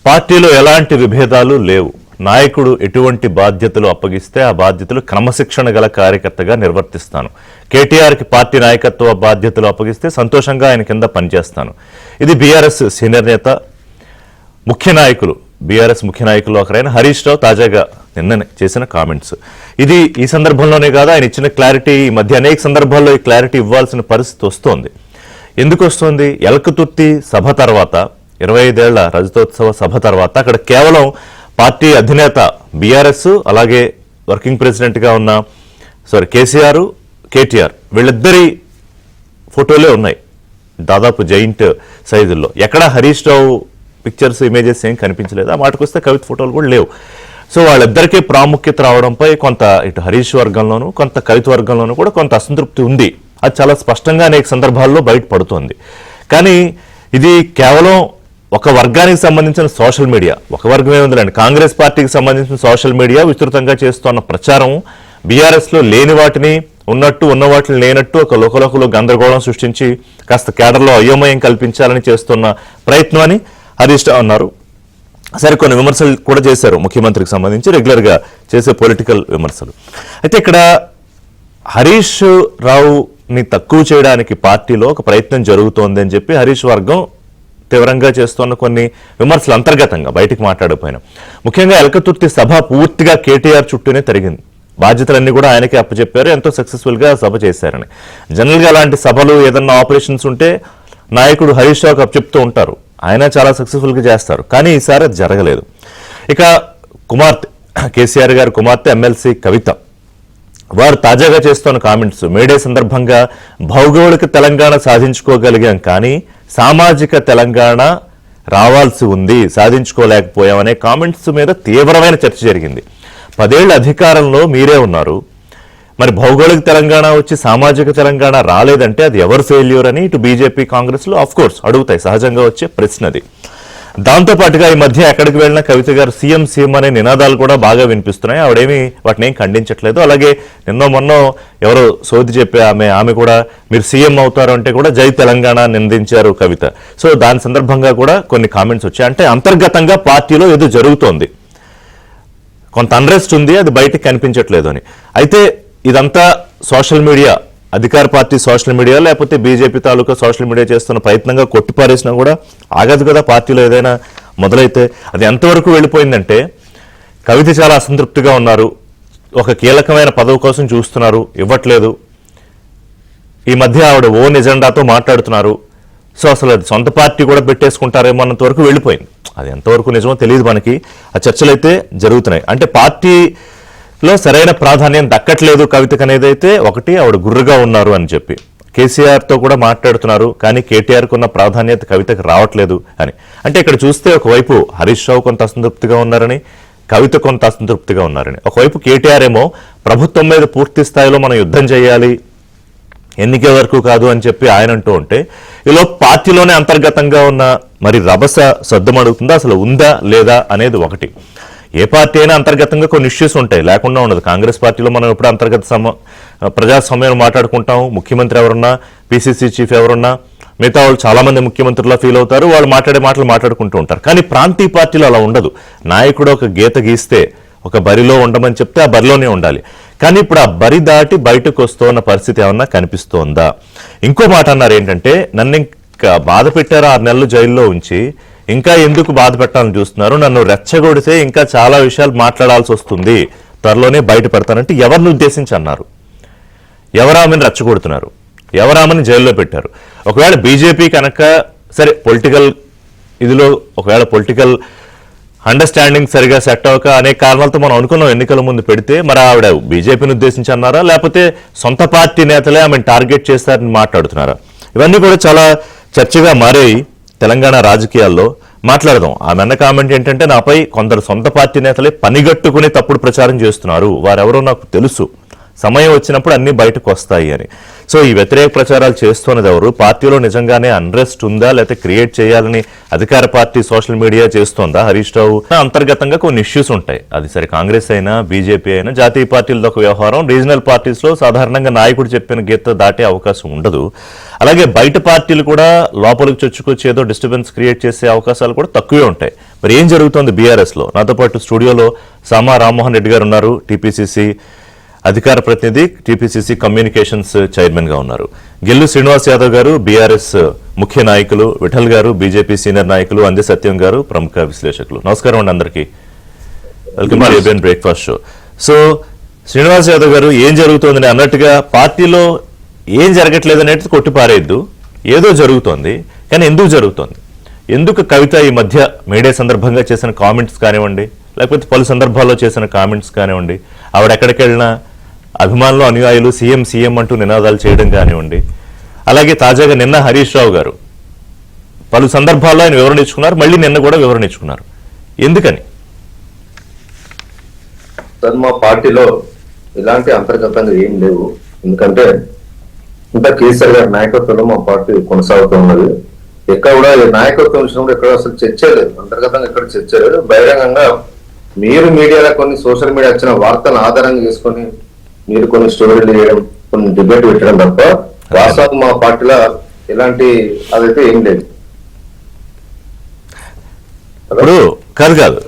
పార్టీలో ఎలాంటి విభేదాలు లేవు. నాయకుడు ఎటువంటి బాధ్యతలు అప్పగిస్తే ఆ బాధ్యతలు క్రమశిక్షణ గల కార్యకర్తగా నిర్వర్తిస్తాను. కేటీఆర్కి పార్టీ నాయకత్వ బాధ్యతలు అప్పగిస్తే సంతోషంగా ఆయన కింద పనిచేస్తాను. ఇది బీఆర్ఎస్ సీనియర్ నేత బీఆర్ఎస్ ముఖ్య నాయకులు ఒకరైన హరీష్ రావు తాజాగా నిన్ననే చేసిన కామెంట్స్. ఇది ఈ సందర్భంలోనే కాదు, ఆయన ఇచ్చిన క్లారిటీ ఈ మధ్య అనేక సందర్భాల్లో ఈ క్లారిటీ ఇవ్వాల్సిన పరిస్థితి వస్తోంది. ఎందుకు వస్తుంది? ఎలకతుర్తి సభ తర్వాత 25 ఏళ్ల రజతోత్సవ సభ తర్వాత అక్కడ కేవలం పార్టీ అధినేత బీఆర్ఎస్ అలాగే వర్కింగ్ ప్రెసిడెంట్గా ఉన్న కేసీఆర్, కేటీఆర్ వీళ్ళిద్దరి ఫోటోలే ఉన్నాయి దాదాపు జైంట్ సైజుల్లో. ఎక్కడా హరీష్ రావు పిక్చర్స్ ఇమేజెస్ ఏం కనిపించలేదు. ఆ మాటకొస్తే కవిత ఫోటోలు కూడా లేవు. సో వాళ్ళిద్దరికీ ప్రాముఖ్యత రావడంపై కొంత ఇటు హరీష్ వర్గంలోనూ కొంత కవిత వర్గంలోనూ కూడా కొంత అసంతృప్తి ఉంది. అది చాలా స్పష్టంగా అనేక సందర్భాల్లో బయటపడుతోంది. కానీ ఇది కేవలం ఒక వర్గానికి సంబంధించిన సోషల్ మీడియా, ఒక వర్గమే ఉందిలేండి, కాంగ్రెస్ పార్టీకి సంబంధించిన సోషల్ మీడియా విస్తృతంగా చేస్తున్న ప్రచారం బీఆర్ఎస్లో లేని వాటిని ఉన్నట్టు, ఉన్న వాటిని లేనట్టు ఒక లోకలోకలో గందరగోళం సృష్టించి కాస్త కేడర్లో అయోమయం కల్పించాలని చేస్తున్న ప్రయత్నం అని హరీష్ రావు అన్నారు. సరే, కొన్ని విమర్శలు కూడా చేశారు ముఖ్యమంత్రికి సంబంధించి, రెగ్యులర్గా చేసే పొలిటికల్ విమర్శలు. అయితే ఇక్కడ హరీష్ రావుని తక్కువ చేయడానికి పార్టీలో ఒక ప్రయత్నం జరుగుతోంది అని చెప్పి హరీష్ వర్గం తీవ్రంగా చేస్తున్న కొన్ని విమర్శలు అంతర్గతంగా బయటికి మాట్లాడకపోయినా, ముఖ్యంగా ఎలకతుర్తి సభ పూర్తిగా కేటీఆర్ చుట్టూనే తిరిగింది. బాధ్యతలన్నీ కూడా ఆయనకే అప్పచెప్పారు, ఎంతో సక్సెస్ఫుల్గా సభ చేశారని. జనరల్గా అలాంటి సభలు ఏదన్నా ఆపరేషన్స్ ఉంటే నాయకుడు హరీష్ రావుకి అప్పచెప్తూ ఉంటారు, ఆయన చాలా సక్సెస్ఫుల్గా చేస్తారు. కానీ ఈసారి అది జరగలేదు. ఇక కుమార్తె, కేసీఆర్ గారి కుమార్తె ఎమ్మెల్సీ కవిత, వారు తాజాగా చేస్తున్న కామెంట్స్ మేడే సందర్భంగా భౌగోళిక తెలంగాణ సాధించుకోగలిగాం కానీ సామాజిక తెలంగాణ రావాల్సి ఉంది, సాధించుకోలేకపోయామనే కామెంట్స్ మీద తీవ్రమైన చర్చ జరిగింది. 10 ఏళ్ల అధికారంలో మీరే ఉన్నారు, మరి భౌగోళిక తెలంగాణ వచ్చి సామాజిక తెలంగాణ రాలేదంటే అది ఎవరు ఫెయిల్యూర్ అని ఇటు బీజేపీ కాంగ్రెస్లో ఆఫ్ కోర్స్ అడుగుతాయి, సహజంగా వచ్చే ప్రశ్న అది. దాంతోపాటుగా ఈ మధ్య ఎక్కడికి వెళ్ళినా కవిత గారు సీఎం సీఎం అనే నినాదాలు కూడా బాగా వినిపిస్తున్నాయి. ఆవిడేమి వాటిని ఏం ఖండించట్లేదు. అలాగే నిన్నో మొన్నో ఎవరో సోది చెప్పే ఆమె కూడా మీరు సీఎం అవుతారు అంటే కూడా జై తెలంగాణ నిందించారు కవిత. సో దాని సందర్భంగా కూడా కొన్ని కామెంట్స్ వచ్చాయి. అంటే అంతర్గతంగా పార్టీలో ఏదో జరుగుతోంది, కొంత అన్రెస్ట్ ఉంది, అది బయటకు కనిపించట్లేదు అని. అయితే ఇదంతా సోషల్ మీడియా, అధికార పార్టీ సోషల్ మీడియా లేకపోతే బీజేపీ తాలూకా సోషల్ మీడియా చేస్తున్న ప్రయత్నంగా కొట్టిపారేసినా కూడా ఆగదు కదా. పార్టీలో ఏదైనా మొదలైతే అది ఎంతవరకు వెళ్ళిపోయిందంటే కవిత చాలా అసంతృప్తిగా ఉన్నారు, ఒక కీలకమైన పదవి కోసం చూస్తున్నారు, ఇవ్వట్లేదు. ఈ మధ్య ఆవిడ ఓన్ ఎజెండాతో మాట్లాడుతున్నారు. సో అసలు అది సొంత పార్టీ కూడా పెట్టేసుకుంటారేమో అన్నంత వరకు వెళ్ళిపోయింది. అది ఎంతవరకు నిజమో తెలియదు మనకి. ఆ చర్చలు అయితే జరుగుతున్నాయి. అంటే పార్టీలో సరైన ప్రాధాన్యం దక్కట్లేదు కవితకు అనేది అయితే ఒకటి, ఆవిడ గుర్రుగా ఉన్నారు అని చెప్పి కేసీఆర్తో కూడా మాట్లాడుతున్నారు, కానీ కేటీఆర్కు ఉన్న ప్రాధాన్యత కవితకు రావట్లేదు అని. అంటే ఇక్కడ చూస్తే ఒకవైపు హరీష్ రావు కొంత అసంతృప్తిగా ఉన్నారని, కవిత కొంత అసంతృప్తిగా ఉన్నారని. ఒకవైపు కేటీఆర్ ఏమో ప్రభుత్వం మీద పూర్తి స్థాయిలో మనం యుద్ధం చేయాలి, ఎన్నిక వరకు కాదు అని చెప్పి ఆయన అంటూ ఉంటే, ఈలో పార్టీలోనే అంతర్గతంగా ఉన్న మరి రభస సద్దుమడుగుతుందా, అసలు ఉందా లేదా అనేది ఒకటి. ఏ పార్టీ అయినా అంతర్గతంగా కొన్ని ఇష్యూస్ ఉంటాయి, లేకుండా ఉండదు. కాంగ్రెస్ పార్టీలో మనం ఎప్పుడు అంతర్గత ప్రజాస్వామ్యం మాట్లాడుకుంటాం. ముఖ్యమంత్రి ఎవరున్నా, పిసిసి చీఫ్ ఎవరున్నా, మిగతా వాళ్ళు చాలా మంది ముఖ్యమంత్రులా ఫీల్ అవుతారు, వాళ్ళు మాట్లాడే మాటలు మాట్లాడుకుంటూ ఉంటారు. కానీ ప్రాంతీయ పార్టీలో అలా ఉండదు. నాయకుడు ఒక గీత గీస్తే, ఒక బరిలో ఉండమని చెప్తే ఆ బరిలోనే ఉండాలి. కానీ ఇప్పుడు ఆ బరి దాటి బయటకు వస్తున్న పరిస్థితి ఏమన్నా కనిపిస్తోందా? ఇంకో మాట అన్నారు ఏంటంటే, నన్ను ఇంకా బాధ పెట్టారు 6 నెలలు జైల్లో ఉంచి, ఇంకా ఎందుకు బాధ పెట్టాలని చూస్తున్నారు, నన్ను రెచ్చగొడితే ఇంకా చాలా విషయాలు మాట్లాడాల్సి వస్తుంది, త్వరలోనే బయట పెడతానంటే ఎవరిని ఉద్దేశించి అన్నారు? ఎవరామని రెచ్చగొడుతున్నారు? ఎవరామని జైల్లో పెట్టారు? ఒకవేళ బీజేపీ కనుక సరే పొలిటికల్ ఇదిలో ఒకవేళ పొలిటికల్ అండర్స్టాండింగ్ సరిగా సెట్ అవ్వక అనేక కారణాలతో మనం అనుకున్నాం ఎన్నికల ముందు పెడితే, మరి ఆవిడ బీజేపీని ఉద్దేశించి అన్నారా, లేకపోతే సొంత పార్టీ నేతలే ఆమెను టార్గెట్ చేస్తారని మాట్లాడుతున్నారా? ఇవన్నీ కూడా చాలా చర్చగా మారాయి తెలంగాణ రాజకీయాల్లో. మాట్లాడదాం. ఆమె అన్న కామెంట్ ఏంటంటే, నాపై కొందరు సొంత పార్టీ నేతలే పనిగట్టుకుని తప్పుడు ప్రచారం చేస్తున్నారు, వారెవరో నాకు తెలుసు, సమయం వచ్చినప్పుడు అన్ని బయటకు వస్తాయి అని. సో ఈ వ్యతిరేక ప్రచారాలు చేస్తున్నది ఎవరు? పార్టీలో నిజంగానే అన్రెస్ట్ ఉందా, లేకపోతే క్రియేట్ చేయాలని అధికార party social media చేస్తోందా? Harish Rao అంతర్గతంగా కొన్ని ఇష్యూస్ ఉంటాయి. అది సరే కాంగ్రెస్ అయినా, బీజేపీ అయినా, జాతీయ పార్టీలతో ఒక వ్యవహారం. రీజనల్ పార్టీస్లో సాధారణంగా నాయకుడు చెప్పిన గీత దాటే అవకాశం ఉండదు. అలాగే బయట పార్టీలు కూడా లోపలికి చొచ్చుకొచ్చి ఏదో డిస్టర్బెన్స్ క్రియేట్ చేసే అవకాశాలు కూడా తక్కువే ఉంటాయి. మరి ఏం జరుగుతోంది బీఆర్ఎస్ లో? నాతో పాటు స్టూడియోలో సామా రామ్మోహన్ రెడ్డి గారు ఉన్నారు, టీపీసీసీ అధికార ప్రతినిధి, టీపీసీసీ కమ్యూనికేషన్స్ చైర్మన్ గా ఉన్నారు. గెల్లు శ్రీనివాస్ యాదవ్ గారు బీఆర్ఎస్ ముఖ్య నాయకులు, విఠల్ గారు బీజేపీ సీనియర్ నాయకులు, అంది సత్యం గారు ప్రముఖ విశ్లేషకులు. నమస్కారం అండి అందరికీ. Welcome to ABN breakfast show. So Srinivas Yadav గారు, ఏం జరుగుతోందని అన్నట్టుగా పార్టీలో ఏం జరగట్లేదు అనేది కొట్టిపారేయద్దు, ఏదో జరుగుతోంది. కానీ ఎందుకు జరుగుతోంది? ఎందుకు కవిత ఈ మధ్య మీడియా సందర్భంగా చేసిన కామెంట్స్ కానివ్వండి, లేకపోతే పలు సందర్భాల్లో చేసిన కామెంట్స్ కానివ్వండి, ఆవిడ ఎక్కడికి వెళ్ళినా అభిమానులు అనుయాయులు సీఎం సీఎం అంటూ నినాదాలు చేయడం కానివ్వండి, అలాగే తాజాగా నిన్న హరీష్ రావు గారు పలు సందర్భాల్లో ఆయన వివరణ ఇచ్చుకున్నారు, మళ్ళీ నిన్న కూడా వివరణ ఇచ్చుకున్నారు. ఎందుకని? సార్, మా పార్టీలో ఇలాంటి అంతర్గతంగా ఏం లేవు. ఎందుకంటే ఇంకా కేసీఆర్ గారి నాయకత్వంలో మా పార్టీ కొనసాగుతూ ఉన్నది. ఎక్కడ కూడా నాయకత్వం విషయంలో ఎక్కడ అసలు చర్చ లేదు, అంతర్గతంగా ఎక్కడ చర్చ లేదు. బహిరంగంగా మీరు మీడియాలో కొన్ని సోషల్ మీడియా వచ్చిన వార్తలను ఆధారంగా చేసుకొని మీరు కొన్ని స్టోరీలు చేయడం, కొన్ని డిబేట్ పెట్టడం తప్ప వాస్తవం మా పార్టీలో ఎలాంటి అదైతే ఏం లేదు.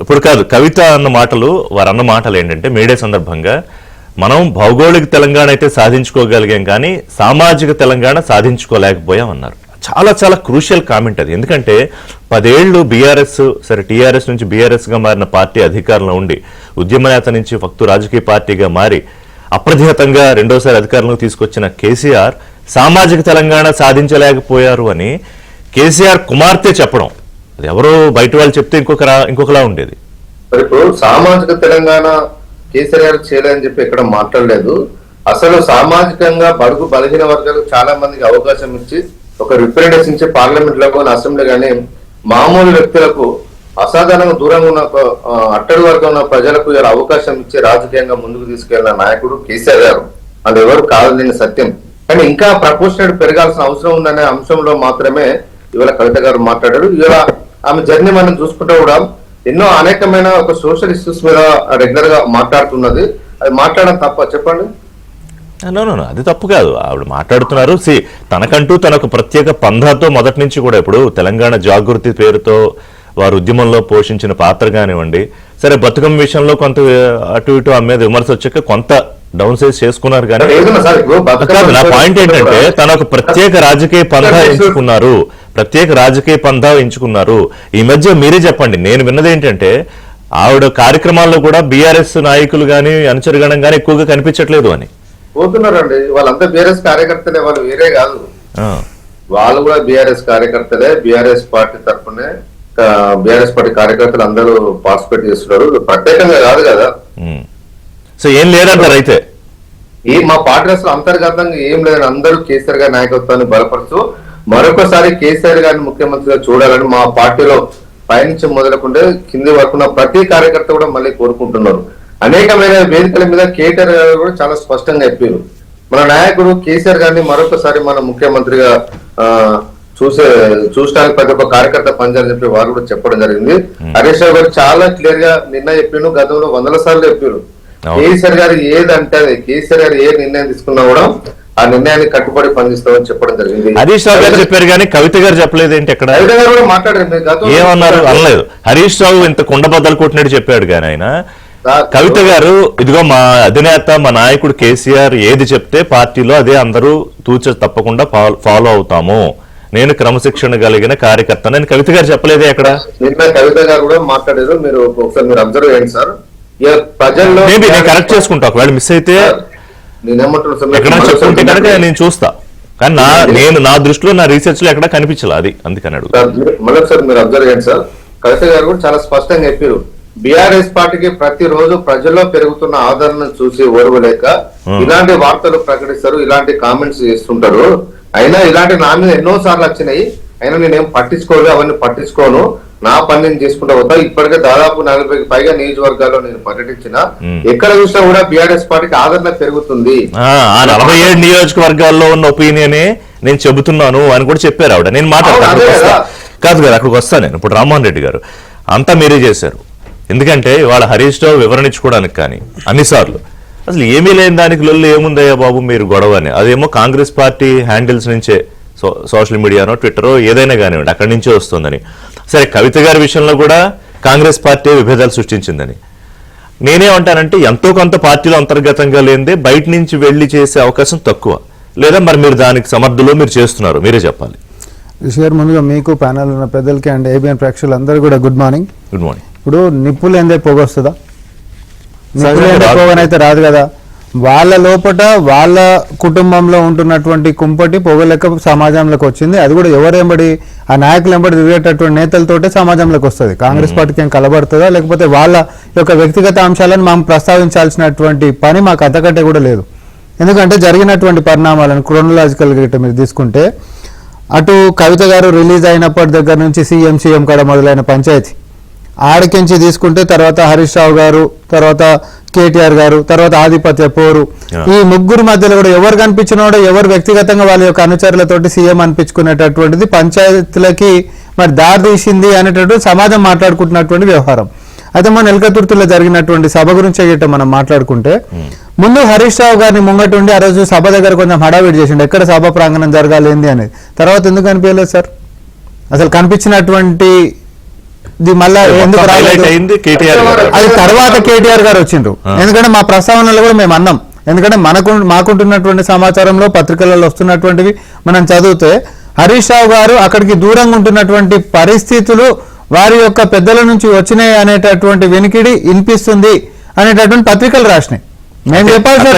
ఇప్పుడు కాదు కవిత అన్న మాటలు, వారు అన్న మాటలు ఏంటంటే మీడియా సందర్భంగా మనం భౌగోళిక తెలంగాణ అయితే సాధించుకోగలిగాం కానీ సామాజిక తెలంగాణ సాధించుకోలేకపోయాం అన్నారు. చాలా చాలా క్రూషియల్ కామెంట్ అది. ఎందుకంటే 10 ఏళ్లు బీఆర్ఎస్, సరే టీఆర్ఎస్ నుంచి బీఆర్ఎస్ గా మారిన పార్టీ అధికారంలో ఉండి ఉద్యమ నేత నుంచి ఫక్తు రాజకీయ పార్టీగా మారి అప్రతిహతంగా రెండోసారి అధికారంలోకి తీసుకొచ్చిన కేసీఆర్ సామాజిక తెలంగాణ సాధించలేకపోయారు అని కేసీఆర్ కుమార్తె చెప్పడం, అది ఎవరో బయట వాళ్ళు చెప్తే ఇంకొకలా ఉండేది. ఇప్పుడు సామాజిక తెలంగాణ కేసీఆర్ గారు చేయలేదని చెప్పి ఎక్కడ మాట్లాడలేదు. అసలు సామాజికంగా బడుగు బలహీన వర్గాలకు చాలా మందికి అవకాశం ఇచ్చి ఒక రిప్రజెంటేషన్ ఇచ్చి పార్లమెంట్ లో కానీ అసెంబ్లీ కానీ మామూలు వ్యక్తులకు అసాధారణంగా దూరంగా ఉన్న అట్టడి వర్గం ఉన్న ప్రజలకు ఇలా అవకాశం ఇచ్చి రాజకీయంగా ముందుకు తీసుకెళ్లిన నాయకుడు కేసీఆర్ గారు. అది ఎవరు కాదని సత్యం. కానీ ఇంకా ప్రపోర్షనేట్ పెరగాల్సిన అవసరం ఉందనే అంశంలో మాత్రమే ఇవాళ కవిత గారు మాట్లాడారు. ఇవాళ ఆమె జర్నీ మనం చూసుకుంటే కూడా ఎన్నో అనేకమైన ఒక సోషల్ ఇష్యూస్ మీద రెగ్యులర్ గా మాట్లాడుతున్నది. అది మాట్లాడడం తప్ప చెప్పండి? అది తప్పు కాదు, ఆవిడ మాట్లాడుతున్నారు. తనకంటూ తనకు ప్రత్యేక పంధాతో మొదటి నుంచి కూడా, ఇప్పుడు తెలంగాణ జాగృతి పేరుతో వారు ఉద్యమంలో పోషించిన పాత్ర కానివ్వండి, సరే బతుకమ్మ విషయంలో కొంత అటు ఇటు ఆమె మీద విమర్శ వచ్చాక కొంత డౌన్ సైజ్ చేసుకున్నారు. కానీ నా పాయింట్ ఏంటంటే తనకు ప్రత్యేక రాజకీయ పంధా ఎంచుకున్నారు. ఈ మధ్య మీరే చెప్పండి, నేను విన్నది ఏంటంటే ఆవిడ కార్యక్రమాల్లో కూడా బీఆర్ఎస్ నాయకులు గాని అనుచరగణం గానీ ఎక్కువగా కనిపించట్లేదు అని పోతున్నారండి. వాళ్ళంతా బీఆర్ఎస్ కార్యకర్తలే, వాళ్ళు వేరే కాదు. వాళ్ళు కూడా బీఆర్ఎస్ కార్యకర్తలే. బీఆర్ఎస్ పార్టీ తరఫునే బీఆర్ఎస్ పార్టీ కార్యకర్తలు అందరూ పార్టిసిపేట్ చేస్తున్నారు, ప్రత్యేకంగా కాదు కదా. సో ఏం లేదంటారు అయితే? మా పార్టీ అసలు అంతర్గతంగా ఏం లేదని అందరూ కేసీఆర్ గారి నాయకత్వాన్ని బలపరుస్తూ మరొకసారి కేసీఆర్ గారిని ముఖ్యమంత్రిగా చూడాలని మా పార్టీలో పైనుంచి మొదలుకుంటే కింది వరకు ప్రతి కార్యకర్త కూడా మళ్ళీ కోరుకుంటున్నారు. అనేకమైన వేదికల మీద కేటీఆర్ గారు కూడా చాలా స్పష్టంగా చెప్పారు, మన నాయకుడు కేసీఆర్ గారిని మరొకసారి మన ముఖ్యమంత్రిగా చూసడానికి ప్రతి ఒక్క కార్యకర్త పనిచేయాలని చెప్పి వారు కూడా చెప్పడం జరిగింది. హరీష్ రావు గారు చాలా క్లియర్ గా నిన్న చెప్పారు, గతంలో 100 సార్లు చెప్పారు. కేసీఆర్ గారు ఏదంటే కేసీఆర్ గారు ఏ నిర్ణయం తీసుకున్నా కూడా ఆ నిర్ణయాన్ని కట్టుబడి పనిచేస్తామని చెప్పడం జరిగింది. హరీష్ రావు గారు చెప్పారు కానీ కవిత గారు చెప్పలేదు ఏంటి? ఎక్కడ కవిత గారు కూడా మాట్లాడారు, ఏమన్నారు? అనలేదు. హరీష్ రావు ఇంత కుండ బద్దలు కొట్టినట్టు చెప్పాడు కానీ ఆయన కవిత గారు ఇదిగో మా అధినేత మా నాయకుడు కేసీఆర్ ఏది చెప్తే పార్టీలో అదే అందరూ తూచ తప్పకుండా ఫాలో అవుతాము, నేను క్రమశిక్షణ కలిగిన కార్యకర్త అని కవిత గారు చెప్పలేదే ఎక్కడ? నిన్న కవిత గారు కూడా మాట్లాడారు, మీరు ఒకసారి మీరు అబ్జర్వ్ చేయండి సార్. ప్రజల్లో నేను కరెక్ట్ చేసుకుంటా, ఒకవేళ మిస్ అయితే ఎక్కడ చెప్పుకుంటే కనుక నేను చూస్తా. కానీ నా దృష్టిలో నా రీసెర్చ్ లో ఎక్కడ కనిపించలే, అది అందుకని అడుగు. మరొకసారి మీరు అబ్జర్వ్ చేయండి సార్. కవిత గారు కూడా చాలా స్పష్టంగా చెప్పారు, బీఆర్ఎస్ పార్టీకి ప్రతిరోజు ప్రజల్లో పెరుగుతున్న ఆదరణ చూసి ఓర్వలేక ఇలాంటి వార్తలు ప్రకటిస్తారు, ఇలాంటి కామెంట్స్ చేస్తుంటారు. అయినా ఇలాంటి నా మీద ఎన్నో సార్లు వచ్చినాయి, అయినా నేనేం పట్టించుకోలేదు, అవన్నీ పట్టించుకోను, నా పని నేను చేసుకుంటా పోతా. ఇప్పటికే దాదాపు 40కి పైగా నియోజకవర్గాల్లో నేను పర్యటించిన, ఎక్కడ చూసినా కూడా బీఆర్ఎస్ పార్టీకి ఆదరణ పెరుగుతుంది. 47 నియోజకవర్గాల్లో ఉన్న ఒపీనియనే నేను చెబుతున్నాను అని కూడా చెప్పారు ఆవిడ. నేను మాట్లాడతాను కాదు కదా, అక్కడికి వస్తాను నేను. ఇప్పుడు రామ్మోహన్ రెడ్డి గారు అంతా మీరే చేశారు, ఎందుకంటే వాళ్ళ హరీష్ రావు వివరణ ఇచ్చుకోవడానికి కానీ అన్నిసార్లు అసలు ఏమీ లేని దానికి లొల్లు ఏముందయ్యా బాబు మీరు గొడవ అని. అదేమో కాంగ్రెస్ పార్టీ హ్యాండిల్స్ నుంచే, సోషల్ మీడియానో ట్విట్టరో ఏదైనా కానివ్వండి అక్కడి నుంచే వస్తుందని. సరే కవిత గారి విషయంలో కూడా కాంగ్రెస్ పార్టీ విభేదాలు సృష్టించిందని. నేనేమంటానంటే ఎంతో కొంత పార్టీలో అంతర్గతంగా లేనిదే బయట నుంచి వెళ్లి చేసే అవకాశం తక్కువ, లేదా మరి మీరు దానికి సమర్థులు మీరు చేస్తున్నారు, మీరే చెప్పాలి. రిషి గారు, ముందుగా మీకు ప్యానల్ ఉన్న పెద్దలకి అండ్ ఏబిఎన్ ప్రేక్షకులందరూ కూడా గుడ్ మార్నింగ్. Good morning. ఇప్పుడు నిప్పులు ఏందే పొగ వస్తుందా? నిప్పులు ఏందే పొగనైతే రాదు కదా. వాళ్ళ లోపల వాళ్ళ కుటుంబంలో ఉంటున్నటువంటి కుంపటి పొగ లెక్క సమాజంలోకి వచ్చింది. అది కూడా ఎవరెంబడి ఆ నాయకులు ఎంబడి తిరిగేటటువంటి నేతలతోటే సమాజంలోకి వస్తుంది. కాంగ్రెస్ పార్టీకి ఏం కలబడుతుందా, లేకపోతే వాళ్ళ యొక్క వ్యక్తిగత అంశాలను మనం ప్రస్తావించాల్సినటువంటి పని మాకు అంతకంటే కూడా లేదు. ఎందుకంటే జరిగినటువంటి పరిణామాలను క్రోనలాజికల్ గా మీరు తీసుకుంటే, అటు కవిత గారు రిలీజ్ అయినప్పటి దగ్గర నుంచి సీఎం కాడ మొదలైన పంచాయతీ ఆడికించి తీసుకుంటే, తర్వాత హరీష్ రావు గారు, తర్వాత కేటీఆర్ గారు, తర్వాత ఆధిపత్య పోరు, ఈ ముగ్గురు మధ్యలో కూడా ఎవరు కనిపించినాడో ఎవరు వ్యక్తిగతంగా వాళ్ళ యొక్క అనుచరులతోటి సీఎం అనిపించుకునేటటువంటిది పంచాయతీలకి మరి దారి తీసింది అనేటటువంటి సమాజం మాట్లాడుకుంటున్నటువంటి వ్యవహారం. అయితే మన ఎల్కతుర్తిలో జరిగినటువంటి సభ గురించి గిట్ట మనం మాట్లాడుకుంటే, ముందు హరీష్ రావు గారిని ముంగటుండి ఆ రోజు సభ దగ్గర కొంచెం హడావిడి చేసిండు, ఎక్కడ సభ ప్రాంగణం జరగాలి ఏంది అనేది. తర్వాత ఎందుకు కనిపించలేదు సార్? అసలు కనిపించినటువంటి మళ్ళా ఎందుకు రాలేదు? అది తర్వాత కేటీఆర్ గారు వచ్చిండ్రు. ఎందుకంటే మా ప్రస్తావనలో కూడా మేము అన్నాం, ఎందుకంటే మాకుంటున్నటువంటి సమాచారంలో పత్రికలలో వస్తున్నటువంటివి మనం చదివితే, హరీష్ రావు గారు అక్కడికి దూరంగా ఉంటున్నటువంటి పరిస్థితులు వారి యొక్క పెద్దల నుంచి వచ్చినాయి అనేటటువంటి వెనికిడి వినిపిస్తుంది అనేటటువంటి పత్రికలు రాసినాయి. నేను చెప్పాల్సిన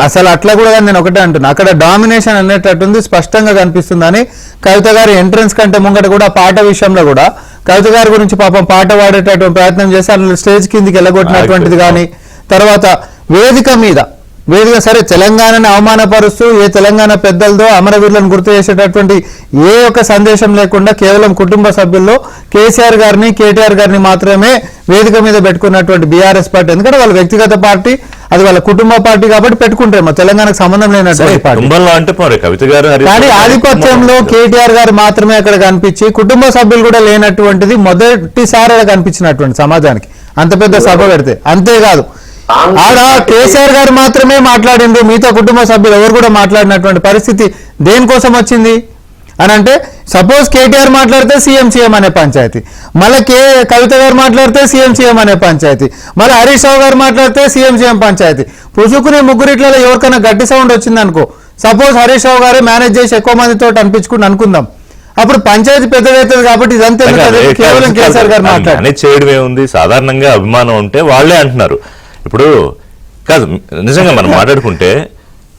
అసలు అట్లా కూడా నేను ఒకటే అంటున్నా, అక్కడ డామినేషన్ అనేటటువంటి స్పష్టంగా కనిపిస్తుందని. కవిత గారి ఎంట్రన్స్ కంటే ముంగట కూడా పాట విషయంలో కూడా కవిత గారి గురించి పాపం పాట పాడేటటువంటి ప్రయత్నం చేసి అందులో స్టేజ్ కిందికి వెళ్ళగొట్టినటువంటిది కానీ, తర్వాత వేదిక సరే తెలంగాణని అవమానపరుస్తూ ఏ తెలంగాణ పెద్దలతో అమరవీరులను గుర్తు చేసేటటువంటి ఏ ఒక్క సందేశం లేకుండా కేవలం కుటుంబ సభ్యుల్లో కేసీఆర్ గారిని కేటీఆర్ గారిని మాత్రమే వేదిక మీద పెట్టుకున్నటువంటి బీఆర్ఎస్ పార్టీ, ఎందుకంటే వాళ్ళ వ్యక్తిగత పార్టీ, అది వాళ్ళ కుటుంబ పార్టీ కాబట్టి పెట్టుకుంటారేమో, తెలంగాణకు సంబంధం లేనటువంటి పార్టీ. కానీ ఆధిపత్యంలో కేటీఆర్ గారు మాత్రమే అక్కడ కనిపించి కుటుంబ సభ్యులు కూడా లేనటువంటిది మొదటిసారి అక్కడ కనిపించినటువంటి సమాజానికి అంత పెద్ద సభ పెడితే. అంతేకాదు ఆడ కేసీఆర్ గారు మాత్రమే మాట్లాడిండ్రు, మిగతా కుటుంబ సభ్యులు ఎవరు కూడా మాట్లాడినటువంటి పరిస్థితి దేనికోసం వచ్చింది అని అంటే, సపోజ్ కేటీఆర్ మాట్లాడితే సీఎం అనే పంచాయతీ, మళ్ళీ కవిత గారు మాట్లాడితే సీఎం అనే పంచాయతీ, మళ్ళీ హరీష్ రావు గారు మాట్లాడితే సీఎం పంచాయతీ. పుసుకునే ముగ్గురిట్లలో ఎవరికైనా గట్టి సౌండ్ వచ్చింది అనుకో, సపోజ్ హరీష్ రావు గారే మేనేజ్ చేసి ఎక్కువ మందితో అనిపించుకుని అనుకుందాం, అప్పుడు పంచాయతీ పెద్దదవుతుంది. కాబట్టి ఇదంతా కేవలం కేసీఆర్ గారు మాట్లాడి చేయడమే ఉంది. సాధారణంగా అభిమానం ఉంటే వాళ్ళే అంటున్నారు. ఇప్పుడు కాదు, నిజంగా మనం మాట్లాడుకుంటే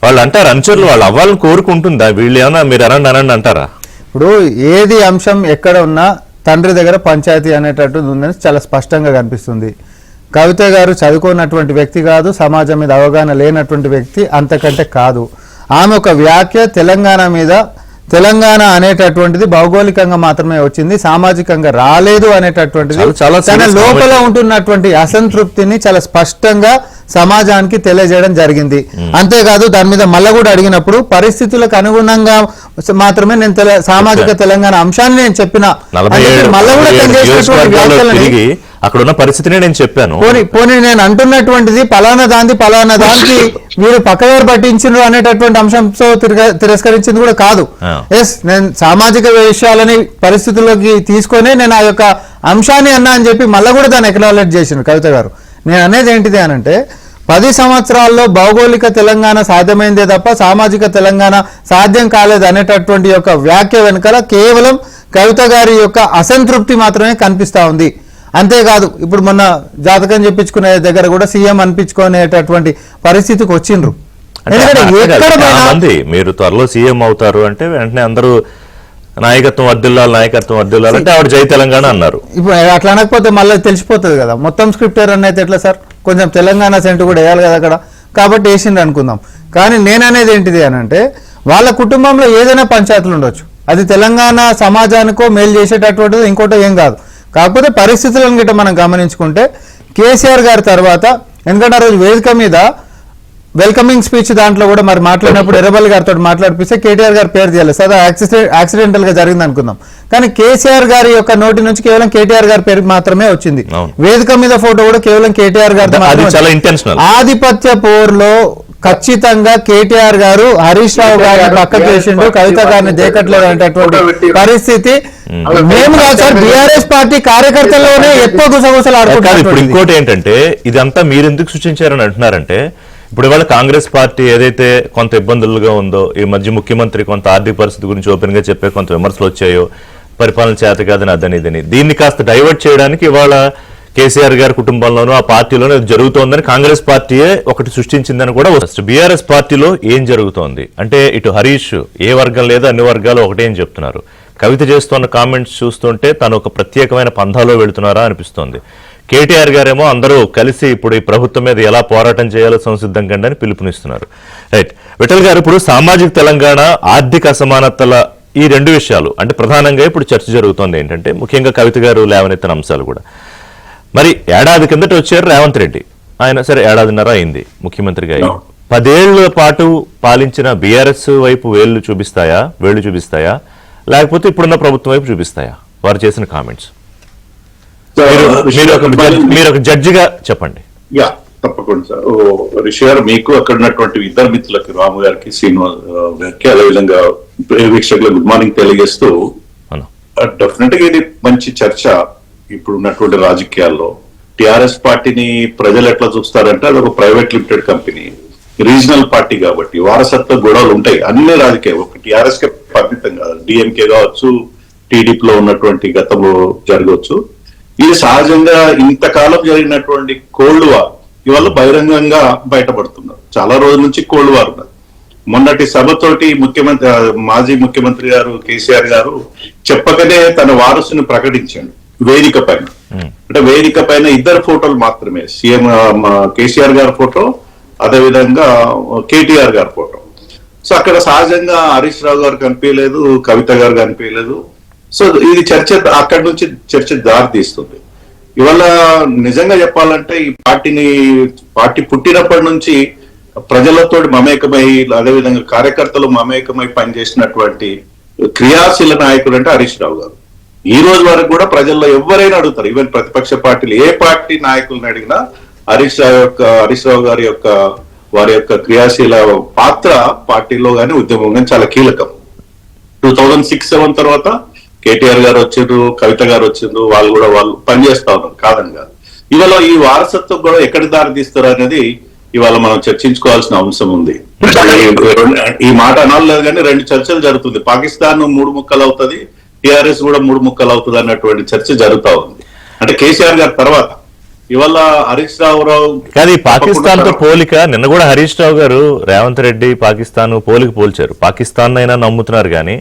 వాళ్ళు అంటారు అనుచరులు వాళ్ళు అవ్వాలని కోరుకుంటుందా, వీళ్ళు ఏమన్నా మీరు అనండి అంటారా? ఇప్పుడు ఏది అంశం ఎక్కడ ఉన్నా తండ్రి దగ్గర పంచాయతీ అనేటట్టు ఉందని చాలా స్పష్టంగా కనిపిస్తుంది. కవిత గారు చదువుకున్నటువంటి వ్యక్తి కాదు, సమాజం మీద అవగాహన లేనటువంటి వ్యక్తి అంతకంటే కాదు. ఆమె ఒక వ్యాఖ్య తెలంగాణ అనేటటువంటిది భౌగోళికంగా మాత్రమే వచ్చింది, సామాజికంగా రాలేదు అనేటటువంటిది తన లోపల ఉంటున్నటువంటి అసంతృప్తిని చాలా స్పష్టంగా సమాజానికి తెలియజేయడం జరిగింది. అంతేకాదు దాని మీద మళ్ళా కూడా అడిగినప్పుడు పరిస్థితులకు అనుగుణంగా మాత్రమే నేను సామాజిక తెలంగాణ అంశాన్ని నేను చెప్పిన మళ్ళా కూడా అక్కడ ఉన్న పరిస్థితిని నేను చెప్పాను. పోనీ నేను అంటున్నటువంటిది పలానా దానికి వీరు పక్కదారి పట్టించారు అనేటటువంటి అంశంతో తిరస్కరించింది కూడా కాదు. ఎస్, నేను సామాజిక విషయాలని పరిస్థితుల్లోకి తీసుకొని నేను ఆ యొక్క అంశాన్ని అన్నా అని చెప్పి మళ్ళీ కూడా దాన్ని ఎక్నాలెడ్జ్ చేసిండు కవిత గారు. నేను అనేది ఏంటిది అనంటే, 10 సంవత్సరాల్లో భౌగోళిక తెలంగాణ సాధ్యమైందే తప్ప సామాజిక తెలంగాణ సాధ్యం కాలేదు అనేటటువంటి యొక్క వ్యాఖ్య వెనుకల కేవలం కవిత గారి యొక్క అసంతృప్తి మాత్రమే కనిపిస్తా ఉంది. అంతేకాదు ఇప్పుడు మొన్న జాతకం చెప్పించుకునే దగ్గర కూడా సీఎం అనిపించుకునేటటువంటి పరిస్థితికి వచ్చిండ్రు. మీరు త్వరలో సీఎం అవుతారు అంటే వెంటనే అందరూ నాయకత్వం వర్ధిల్లాలి అంటే ఆవిడ జై తెలంగాణ అన్నారు. ఇప్పుడు అట్లా అనకపోతే మళ్ళీ తెలిసిపోతుంది కదా, మొత్తం స్క్రిప్ట్ అయితే ఎట్లా సార్, కొంచెం తెలంగాణ సెంటర్ కూడా వేయాలి కదా అక్కడ, కాబట్టి వేసిండ్రు అనుకుందాం. కానీ నేననేది ఏంటిది అని అంటే, వాళ్ళ కుటుంబంలో ఏదైనా పంచాయతీలు ఉండొచ్చు, అది తెలంగాణ సమాజానికో మేలు చేసేటటువంటిది ఇంకోటో ఏం కాదు. కాకపోతే పరిస్థితులను గిట్ట మనం గమనించుకుంటే కేసీఆర్ గారి తర్వాత, ఎందుకంటే ఆ రోజు వేదిక మీద వెల్కమింగ్ స్పీచ్ దాంట్లో కూడా మరి మాట్లాడినప్పుడు ఎర్రబల్లి గారితో మాట్లాడిపిస్తే కేటీఆర్ గారి పేరు తీయాలి, సదా యాక్సిడెంటల్ గా జరిగింది అనుకుందాం. కానీ కేసీఆర్ గారి యొక్క నోటి నుంచి కేవలం కేటీఆర్ గారి పేరు మాత్రమే వచ్చింది. వేదిక మీద ఫోటో కూడా కేవలం కేటీఆర్ గారి. ఆధిపత్య పోర్లో ఖచ్చితంగా కేటీఆర్ గారు హరీష్ రావు గారిని పక్కకు వేసిండు, కవిత గారిని దేకట్లేదు అనేటటువంటి పరిస్థితి మేము కాదు సార్, బీఆర్ఎస్ పార్టీ కార్యకర్తల్లోనే ఎక్కువ గుసగుసలు కాదు. ఇప్పుడు ఆడుకుంటున్నారు. ఇంకోటి ఏంటంటే ఇదంతా మీరు ఎందుకు సృష్టించారని అంటున్నారంటే ఇప్పుడు ఇవాళ కాంగ్రెస్ పార్టీ ఏదైతే కొంత ఇబ్బందులుగా ఉందో, ఈ మధ్య ముఖ్యమంత్రి కొంత ఆర్థిక పరిస్థితి గురించి ఓపెన్ గా చెప్పే కొంత విమర్శలు వచ్చాయో, పరిపాలన చేత కాదని అదని ఇదని, దీన్ని కాస్త డైవర్ట్ చేయడానికి ఇవాళ కేసీఆర్ గారి కుటుంబంలోనూ ఆ పార్టీలోనూ జరుగుతోందని కాంగ్రెస్ పార్టీయే ఒకటి సృష్టించిందని కూడా వస్తుంది. బీఆర్ఎస్ పార్టీలో ఏం జరుగుతోంది అంటే ఇటు హరీష్ ఏ వర్గం లేదా అన్ని వర్గాలు ఒకటే అని చెప్తున్నారు. కవిత చేస్తున్న కామెంట్స్ చూస్తుంటే తను ఒక ప్రత్యేకమైన పంథాలో వెళుతున్నారా అనిపిస్తోంది. కేటీఆర్ గారేమో అందరూ కలిసి ఇప్పుడు ఈ ప్రభుత్వం మీద ఎలా పోరాటం చేయాలో సంసిద్ధం కండి అని పిలుపునిస్తున్నారు. రైట్, విఠల్ గారు, ఇప్పుడు సామాజిక తెలంగాణ, ఆర్థిక అసమానతల ఈ రెండు విషయాలు అంటే ప్రధానంగా ఇప్పుడు చర్చ జరుగుతోంది. ఏంటంటే ముఖ్యంగా కవిత గారు లేవనెత్తిన అంశాలు కూడా. మరి ఏడాది కిందట వచ్చారు రేవంత్ రెడ్డి, ఆయన సరే ఏడాదిన్నర అయింది ముఖ్యమంత్రిగా అయ్యి. 10 ఏళ్ల పాటు పాలించిన బీఆర్ఎస్ వైపు వేళ్లు చూపిస్తాయా లేకపోతే ఇప్పుడున్న ప్రభుత్వం వైపు చూపిస్తాయా వారు చేసిన కామెంట్స్? మీరు ఒక జడ్జిగా చెప్పండి. యా, తప్పకుండా సార్. రిషి గారు, మీకు అక్కడ ఉన్నటువంటి ఇద్దరు మిత్రులకి, రాము గారికి, శ్రీనివాస్ గారికి, అదేవిధంగా వీక్షకులకు గుడ్ మార్నింగ్ తెలియజేస్తూ, డెఫినెట్ గా ఇది మంచి చర్చ. ఇప్పుడు ఉన్నటువంటి రాజకీయాల్లో టిఆర్ఎస్ పార్టీని ప్రజలు ఎట్లా చూస్తారంటే అది ఒక private limited company, regional party కాబట్టి వారసత్వ గొడవలు ఉంటాయి. అన్ని రాజకీయ ఒక టిఆర్ఎస్ కే పరిమితం కాదు, డిఎంకే కావచ్చు, టీడీపీలో ఉన్నటువంటి గతంలో జరగవచ్చు. ఇది సహజంగా ఇంతకాలం జరిగినటువంటి కోల్డ్ వార్ ఇవాళ బహిరంగంగా బయటపడుతున్నారు. చాలా రోజుల నుంచి కోల్డ్ వార్ ఉన్నారు. మొన్నటి సభతోటి మాజీ ముఖ్యమంత్రి గారు కేసీఆర్ గారు చెప్పకనే తన వారసుని ప్రకటించాడు వేదిక పైన. అంటే వేదిక పైన ఇద్దరు ఫోటోలు మాత్రమే, సీఎం కేసీఆర్ గారి ఫోటో, అదేవిధంగా కేటీఆర్ గారి ఫోటో. సో అక్కడ సహజంగా హరీష్ రావు గారు కనిపించలేదు, కవిత గారు కనిపించలేదు. సో ఇది చర్చ అక్కడి నుంచి చర్చ దారి తీస్తుంది. ఇవాళ నిజంగా చెప్పాలంటే ఈ పార్టీ పుట్టినప్పటి నుంచి ప్రజలతో మమేకమై, అదేవిధంగా కార్యకర్తలు మమేకమై పనిచేసినటువంటి క్రియాశీల నాయకుడు అంటే హరీష్ రావు గారు. ఈ రోజు వరకు కూడా ప్రజల్లో ఎవరైనా అడుగుతారు, ఈవెన్ ప్రతిపక్ష పార్టీలు ఏ పార్టీ నాయకులను అడిగినా హరీష్ రావు గారి యొక్క వారి యొక్క క్రియాశీల పాత్ర పార్టీలో గానీ ఉద్యమం కానీ చాలా కీలకం. 2006-07 తర్వాత కేటీఆర్ గారు వచ్చారు, కవిత గారు వచ్చారు, వాళ్ళు పనిచేస్తా ఉన్నారు కాదని కాదు. ఇవాళ ఈ వారసత్వం కూడా ఎక్కడి దారి తీస్తారు అనేది ఇవాళ మనం చర్చించుకోవాల్సిన అంశం ఉంది. ఈ మాట అనలేదు కానీ 2 చర్చలు జరుగుతుంది. పాకిస్తాన్ 3 ముక్కలు అవుతుంది, టిఆర్ఎస్ కూడా 3 ముక్కలు అవుతుంది అన్నటువంటి చర్చ జరుగుతా ఉంది. అంటే కేసీఆర్ గారి తర్వాత ఇవాళ హరీష్ రావు కానీ పాకిస్తాన్ తో పోలిక, నిన్న కూడా హరీష్ రావు గారు రేవంత్ రెడ్డి పాకిస్తాన్ పోల్చారు. పాకిస్తాన్ అయినా నమ్ముతున్నారు కానీ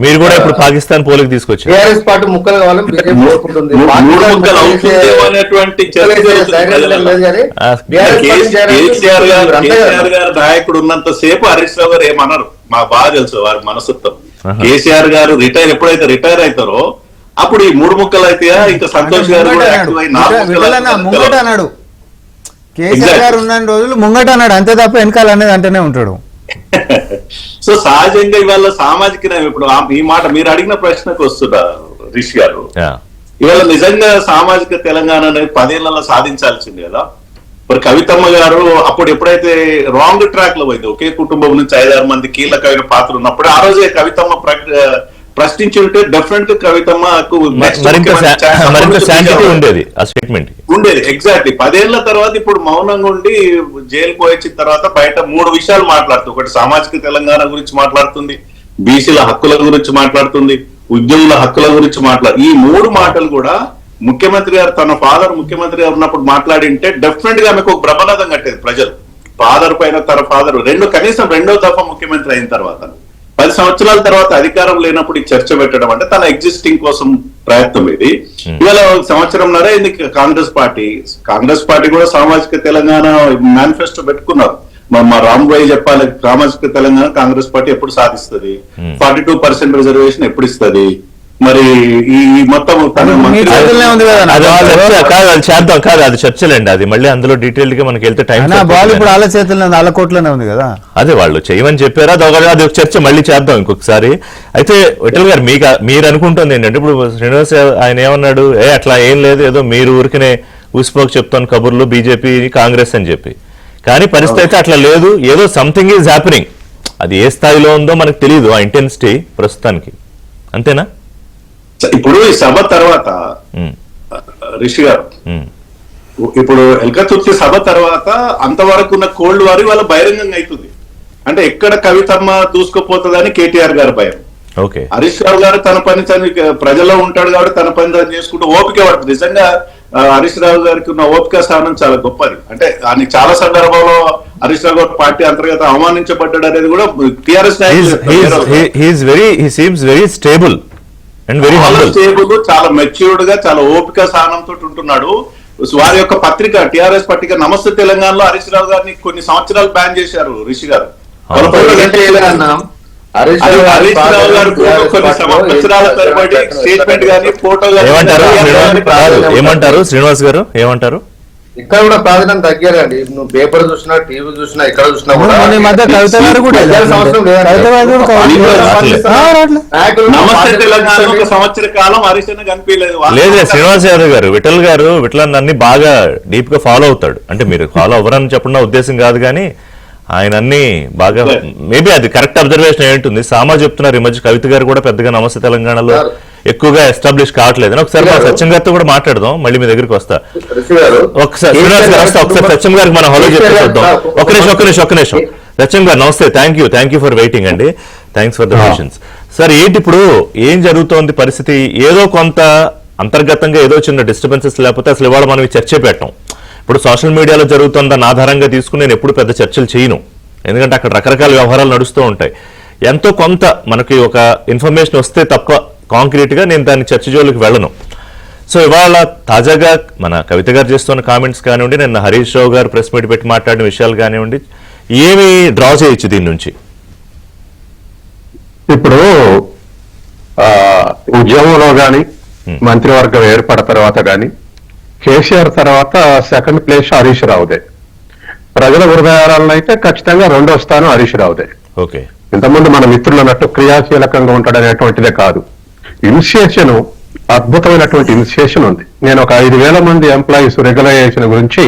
మీరు కూడా ఇప్పుడు పాకిస్తాన్ పోలికి తీసుకొచ్చారు. టీఆర్ఎస్ పార్టీ ముక్కలు కావాలని బీజేపీ కోరుకుంటుంది. కేసీఆర్ గారు నాయకుడు ఉన్నంత సేపు హరీష్ రావు గారు ఏమన్నారు మాకు బాగా తెలుసు వారి మనస్తత్వం. కేసీఆర్ గారు ఎప్పుడైతే రిటైర్ అవుతారో అప్పుడు ఈ 3 ముక్కలు అయితే ఇంకా సంతోష్ గారు ముంగట అన్నాడు. కేసీఆర్ గారు ఉన్న రోజులు ముంగట అన్నాడు, అంతే తప్ప వెనకాల అనేది అంటేనే ఉంటాడు. సో సహజంగా ఇవాళ సామాజిక న్యాయం, ఇప్పుడు ఈ మాట మీరు అడిగిన ప్రశ్నకు వస్తున్నా రిషి గారు, ఇవాళ నిజంగా సామాజిక తెలంగాణ అనేది 10 ఏళ్లలో సాధించాల్సింది కదా. మరి కవితమ్మ గారు అప్పుడు ఎప్పుడైతే రాంగ్ ట్రాక్ లో పోయింది, ఒకే కుటుంబం నుంచి 5-6 మంది కీలకమైన పాత్ర ఉన్నప్పుడు ఆ రోజే కవితమ్మ ప్రశ్నించి ఉంటే డెఫినెట్ కవితమ్మకు ఉండేది. ఎగ్జాక్ట్లీ 10 ఏళ్ల తర్వాత ఇప్పుడు మౌనంగా ఉండి జైలు పోయించిన తర్వాత బయట 3 విషయాలు మాట్లాడుతుంది. ఒకటి సామాజిక తెలంగాణ గురించి మాట్లాడుతుంది, బీసీల హక్కుల గురించి మాట్లాడుతుంది, ఉద్యోగుల హక్కుల గురించి ఈ 3 మాటలు కూడా ముఖ్యమంత్రి గారు తన ఫాదర్ ముఖ్యమంత్రి గారు ఉన్నప్పుడు మాట్లాడింటే డెఫినెట్ గా ఆమెకు ఒక బ్రహ్మనాథం కట్టేది ప్రజలు. ఫాదర్ పైన తన ఫాదర్ కనీసం 2వ దఫా ముఖ్యమంత్రి అయిన తర్వాత 10 సంవత్సరాల తర్వాత అధికారం లేనప్పుడు ఈ చర్చ పెట్టడం అంటే తన ఎగ్జిస్టింగ్ కోసం ప్రయత్నం ఇది. ఇవాళ 1.5 సంవత్సరంన్నర ఇది కాంగ్రెస్ పార్టీ కూడా సామాజిక తెలంగాణ మేనిఫెస్టో పెట్టుకున్నారు. మా రామ్భాయ్ చెప్పాలి, సామాజిక తెలంగాణ కాంగ్రెస్ పార్టీ ఎప్పుడు సాధిస్తుంది, 42% రిజర్వేషన్ ఎప్పుడు ఇస్తుంది, మరి ఈ మొత్తం అది చర్చలండి. అది మళ్ళీ అందులో డీటెయిల్ గా మనకి వెళ్తే టైం ఇప్పుడు వాళ్ళ చేతుల్లో 4 కోట్లనే ఉంది కదా. అదే వాళ్ళు చేయమని చెప్పారా, అది ఒక చర్చ మళ్ళీ చేద్దాం ఇంకొకసారి. అయితే విఠల్ గారు మీరు అనుకుంటుంది ఏంటంటే ఇప్పుడు శ్రీనివాస్ ఆయన ఏమన్నాడు, అట్లా ఏం లేదు, ఏదో మీరు ఊరికనే ఊసిపోక చెప్తాను కబుర్లు బీజేపీ కాంగ్రెస్ అని చెప్పి. కానీ పరిస్థితి అయితే అట్లా లేదు, ఏదో సంథింగ్ ఈజ్ హ్యాపెనింగ్. అది ఏ స్థాయిలో ఉందో మనకు తెలియదు ఆ ఇంటెన్సిటీ ప్రస్తుతానికి, అంతేనా? ఇప్పుడు ఈ సభ తర్వాత రిషి గారు, ఇప్పుడు ఎల్కతుర్తి సభ తర్వాత అంతవరకు ఉన్న కోల్డ్ వారి వాళ్ళ బహిరంగంగా అవుతుంది. అంటే ఎక్కడ కవితమ్మ దూసుకుపోతుందని కేటీఆర్ గారి భయం. ఓకే, హరీష్ రావు గారు తన పని తను ప్రజల్లో ఉంటాడు కాబట్టి తన పని తను చేసుకుంటూ ఓపిక పడుతుంది. నిజంగా హరీష్ రావు గారికి ఉన్న ఓపిక స్థానం చాలా గొప్పది. అంటే ఆయన చాలా సందర్భంలో హరీష్ రావు గారు పార్టీ అంతర్గత అవమానించబడ్డాడు అనేది కూడా TRS very stable and very stable, చాలా మెచ్యూర్డ్ గా, చాలా ఓపిక స్థానంతో ఉంటున్నాడు. వారి యొక్క పత్రిక టీఆర్ఎస్ పత్రిక నమస్తే తెలంగాణలో హరీష్ రావు గారిని కొన్ని సంవత్సరాలు బ్యాన్ చేశారు రిషి గారు. హరీష్ రావు గారు కొన్ని సంవత్సరాల తరబడి స్టేట్మెంట్ గానీ ఫోటో ఏమంటారు శ్రీనివాస్ గారు, ఏమంటారు? ఇక్కడ కూడా ప్రాధాన్యం తగ్గారండి. నువ్వు పేపర్ చూసినా, టీవీ చూసినా, ఇక్కడ చూసినా కూడా నమస్తే తెలంగాణ ఒక సంవత్సర కాలం హరీష్ అన్న కనిపించలేదు. లేదు శ్రీనివాస్ యాదవ్ గారు, విఠల్ అన్ని బాగా డీప్ గా ఫాలో అవుతాడు. అంటే మీరు ఫాలో అవ్వరని చెప్పడం ఉద్దేశం కాదు, కానీ ఆయన అన్ని బాగా, మేబీ అది కరెక్ట్ అబ్జర్వేషన్ ఏంటుంది. సామా చెప్తున్నారు ఈ మధ్య కవిత గారు కూడా పెద్దగా నమస్తే తెలంగాణలో ఎక్కువగా ఎస్టాబ్లిష్ కావట్లేదు. ఒకసారి సత్యం గారితో కూడా మాట్లాడదాం, మళ్ళీ మీ దగ్గరికి వస్తా. ఒకసారి శ్రీనివాస్ గారు వస్తా, ఒకసారి సత్యం గారికి మనం హలో చెప్పేద్దాం. ఒక్క నిమిషం సత్యం గారు నమస్తే, థ్యాంక్ యూ ఫర్ వెయిటింగ్ అండి, thanks for the patience. Sir ఏంటి ఇప్పుడు ఏం జరుగుతోంది పరిస్థితి? ఏదో కొంత అంతర్గతంగా ఏదో చిన్న డిస్టర్బెన్సెస్ లేకపోతే అసలు ఇవాళ మనం చర్చే పెట్టాం. ఇప్పుడు సోషల్ మీడియాలో జరుగుతుందని ఆధారంగా తీసుకుని నేను ఎప్పుడు పెద్ద చర్చలు చేయను, ఎందుకంటే అక్కడ రకరకాల వ్యవహారాలు నడుస్తూ ఉంటాయి. ఎంతో కొంత మనకి ఒక ఇన్ఫర్మేషన్ వస్తే తప్ప కాంక్రీట్ గా నేను దాని చర్చ జోలికి వెళ్ళను. సో ఇవాళ తాజాగా మన కవిత గారు చేస్తున్న కామెంట్స్ కానివ్వండి, నిన్న హరీష్ రావు గారు ప్రెస్ మీట్ పెట్టి మాట్లాడిన విషయాలు కానివ్వండి, ఏమి డ్రా చేయొచ్చు దీని నుంచి? ఇప్పుడు ఉద్యమంలో గాని మంత్రివర్గం ఏర్పడిన తర్వాత గాని కేసీఆర్ తర్వాత సెకండ్ ప్లేస్ హరీష్ రావుదే. ప్రజల హృదయాలను అయితే ఖచ్చితంగా రెండో స్థానం హరీష్ రావుదే. ఓకే, ఇంతకుముందు మన మిత్రులు అన్నట్టు క్రియాశీలకంగా ఉంటాడనేటువంటిదే కాదు, ఇనిషియేషన్ అద్భుతమైనటువంటి ఇనిషియేషన్ ఉంది. నేను ఒక 5,000 మంది ఎంప్లాయీస్ రెగ్యులైజేషన్ గురించి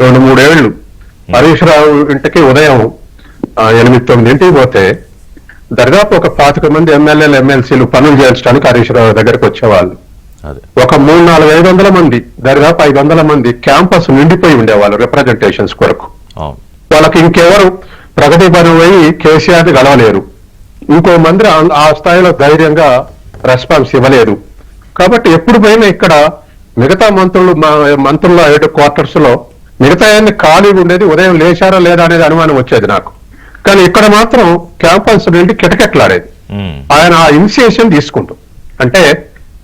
2-3 ఏళ్లు హరీష్ రావు ఇంటికి ఉదయం 8-9 పోతే దర్దాపు ఒక 25 మంది ఎమ్మెల్యేలు ఎమ్మెల్సీలు పనులు చేయించడానికి హరీష్ రావు దగ్గరకు వచ్చేవాళ్ళు. ఒక 300-400 మంది, దరిదాపు 500 మంది క్యాంపస్ నిండిపోయి ఉండేవాళ్ళు రిప్రజెంటేషన్స్ కొరకు. వాళ్ళకి ఇంకెవరు ప్రగతి పని పోయి కేసీఆర్ గెలవలేరు, ఇంకో మంది ఆ స్థాయిలో ధైర్యంగా రెస్పాన్స్ ఇవ్వలేదు. కాబట్టి ఎప్పుడు పోయినా ఇక్కడ మిగతా మంత్రుల హెడ్ క్వార్టర్స్ లో మిగతా ఖాళీగా ఉండేది, ఉదయం లేచారా లేదా అనేది అనుమానం వచ్చేది నాకు. కానీ ఇక్కడ మాత్రం క్యాంపస్ నుండి కిటకెట్లాడేది. ఆయన ఆ ఇనిషియేషన్ తీసుకుంటూ, అంటే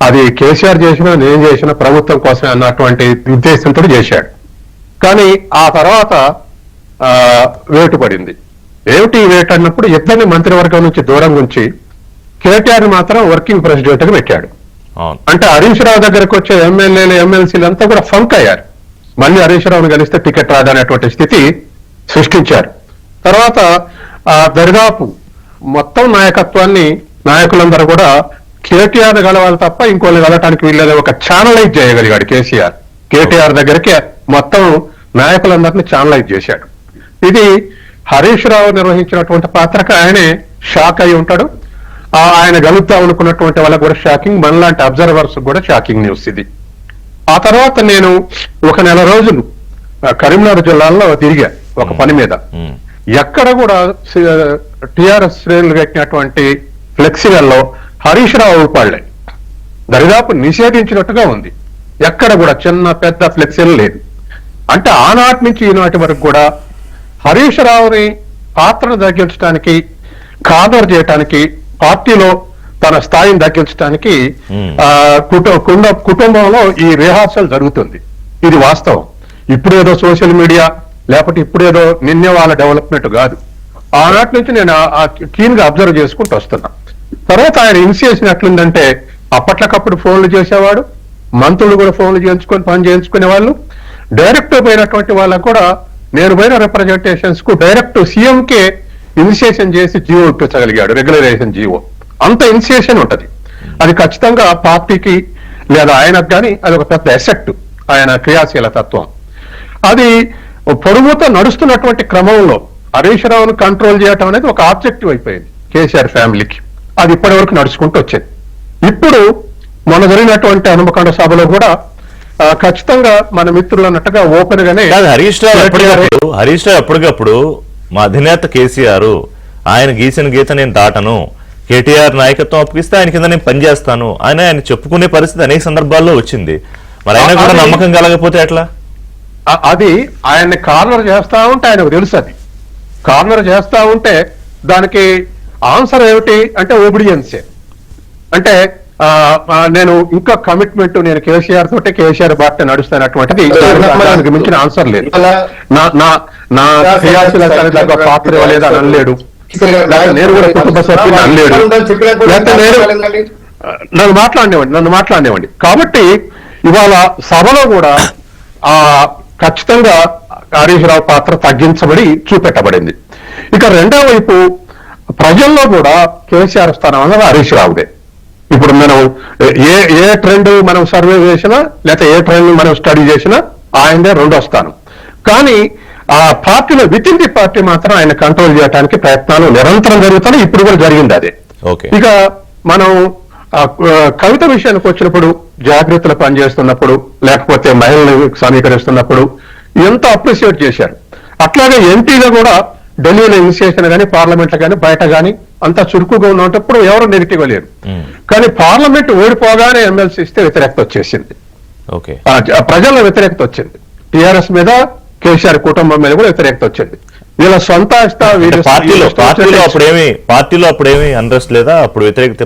అది కేసీఆర్ చేసినా నేను చేసిన ప్రభుత్వం కోసమే అన్నటువంటి ఉద్దేశంతో చేశాడు. కానీ ఆ తర్వాత వేటు పడింది. ఏమిటి వేటు అన్నప్పుడు ఇద్దరిని మంత్రివర్గం నుంచి దూరం ఉంచి కేటీఆర్ మాత్రం వర్కింగ్ ప్రెసిడెంట్ గా పెట్టాడు. అంటే హరీష్ రావు దగ్గరకు వచ్చే ఎమ్మెల్యేలు ఎమ్మెల్సీలు అంతా కూడా ఫంక్ అయ్యారు. మళ్ళీ హరీష్ రావును కలిస్తే టికెట్ రాదనేటువంటి స్థితి సృష్టించారు. తర్వాత దరిదాపు మొత్తం నాయకులందరూ కూడా కేటీఆర్ గెలవాలి తప్ప ఇంకోళ్ళు గెలవటానికి వీళ్ళేదో ఒక ఛానలైజ్ చేయగలిగాడు కేసీఆర్. కేటీఆర్ దగ్గరికి మొత్తం నాయకులందరినీ ఛానలైజ్ చేశాడు. ఇది హరీష్ రావు నిర్వహించినటువంటి పాత్రకు ఆయనే షాక్ అయి ఉంటాడు. ఆయన గెలుద్దాం అనుకున్నటువంటి వాళ్ళకు కూడా షాకింగ్, మనలాంటి అబ్జర్వర్స్ కూడా షాకింగ్ న్యూస్ ఇది. ఆ తర్వాత నేను ఒక 1 నెల రోజులు కరీంనగర్ జిల్లాలో తిరిగా ఒక పని మీద. ఎక్కడ కూడా టిఆర్ఎస్ శ్రేణులు కట్టినటువంటి ఫ్లెక్సీలలో హరీష్ రావు పాళ్లే దరిదాపు నిషేధించినట్టుగా ఉంది. ఎక్కడ కూడా చిన్న పెద్ద ఫ్లెక్సీలు లేదు. అంటే ఆనాటి నుంచి ఈనాటి వరకు కూడా హరీష్ రావుని పాత్రను తగ్గించడానికి, ఖాదరు చేయడానికి, పార్టీలో తన స్థాయిని తగ్గించడానికి కుటుంబంలో ఈ రిహార్సల్ జరుగుతుంది. ఇది వాస్తవం. ఇప్పుడేదో సోషల్ మీడియా లేకపోతే ఇప్పుడేదో నిన్నే వాళ్ళ డెవలప్మెంట్ కాదు. ఆనాటి నుంచి నేను క్లీన్ గా అబ్జర్వ్ చేసుకుంటూ వస్తున్నా. తర్వాత ఆయన ఇనిషియేషన్ ఎట్లుందంటే అప్పట్లకప్పుడు ఫోన్లు చేసేవాడు, మంత్రులు కూడా ఫోన్లు చేయించుకొని పని చేయించుకునే వాళ్ళు. డైరెక్ట్ పోయినటువంటి వాళ్ళకు కూడా నేను పోయిన రిప్రజెంటేషన్స్ కు డైరెక్ట్ సీఎంకే ఇనిషియేషన్ చేసి జీవో ఇప్పించగలిగాడు, రెగ్యులరైజేషన్ జీవో. అంత ఇనిషియేషన్ ఉంటది. అది ఖచ్చితంగా పార్టీకి లేదా ఆయనకు కానీ అది ఒక పెద్ద ఎసెట్, ఆయన క్రియాశీల తత్వం. అది పొడుగుతో నడుస్తున్నటువంటి క్రమంలో హరీష్ రావును కంట్రోల్ చేయటం అనేది ఒక ఆబ్జెక్టివ్ అయిపోయింది కేసీఆర్ ఫ్యామిలీకి. అది ఇప్పటి వరకు నడుచుకుంటూ వచ్చేది. ఇప్పుడు మొన్న జరిగినటువంటి హనుమకొండ సభలో కూడా ఖచ్చితంగా మన మిత్రులు అన్నట్టుగా ఓపెన్ గానే హరీష్ రావు ఎప్పటికప్పుడు మా అధినేత కేసీఆర్ ఆయన గీసిన గీత నేను దాటను, కేటీఆర్ నాయకత్వం అప్పగిస్తే ఆయన కింద నేను పనిచేస్తాను ఆయన చెప్పుకునే పరిస్థితి అనేక సందర్భాల్లో వచ్చింది. మరి ఆయన కూడా నమ్మకం కలగకపోతే ఎట్లా? అది ఆయన్ని కార్నర్ చేస్తా ఉంటే ఆయనకు తెలుసు. అది కార్నర్ చేస్తా ఉంటే దానికి ఆన్సర్ ఏమిటి అంటే ఒబిడియన్సే. అంటే నేను ఇంకా కమిట్మెంట్, నేను కేసీఆర్ తోటే కేసీఆర్ బాట నడుస్తున్నటువంటిది దానికి మించిన ఆన్సర్ లేదు. నా క్రియాశీలత పాత్ర ఇవ్వలేదు అని అనలేడు, నేను కూడా కుటుంబ సభ్యులు అనలేడు. నన్ను మాట్లాడినేవ్వండి. కాబట్టి ఇవాళ సభలో కూడా ఖచ్చితంగా హరీష్ రావు పాత్ర తగ్గించబడి చూపెట్టబడింది. ఇక రెండో వైపు ప్రజల్లో కూడా కేసీఆర్ స్థానం అన్నది హరీష్ రావుదే. ఇప్పుడు మనం ఏ ట్రెండ్ మనం సర్వే చేసినా లేకపోతే ఏ ట్రెండ్ మనం స్టడీ చేసినా ఆయనదే రెండో స్థానం. కానీ ఆ పార్టీలో విత్ ఇన్ ది పార్టీ మాత్రం ఆయన కంట్రోల్ చేయడానికి ప్రయత్నాలు నిరంతరం జరుగుతున్నాయి. ఇప్పుడు కూడా జరిగింది అదే. ఇక మనం కవిత విషయానికి వచ్చినప్పుడు జాగ్రత్తలు పనిచేస్తున్నప్పుడు లేకపోతే మహిళలను సమీకరిస్తున్నప్పుడు ఎంత అప్రిషియేట్ చేశారు. అట్లాగే ఎంపీగా కూడా ఢిల్లీలో ఇనిషియేషన్ కానీ పార్లమెంట్ లో కానీ బయట కానీ అంతా చురుకుగా ఉన్నప్పుడు ఎవరు నెగిటివ్ లేరు. కానీ పార్లమెంట్ ఓడిపోగానే ఎమ్మెల్సీ ఇస్తే వ్యతిరేకత వచ్చేసింది, ప్రజల్లో వ్యతిరేకత వచ్చింది. టీఆర్ఎస్ మీద కేసీఆర్ కుటుంబం మీద కూడా వ్యతిరేకత వచ్చింది. వీళ్ళ సొంత పార్టీలో అప్పుడేమి అన్రెస్ట్ లేదా? అప్పుడు వ్యతిరేకత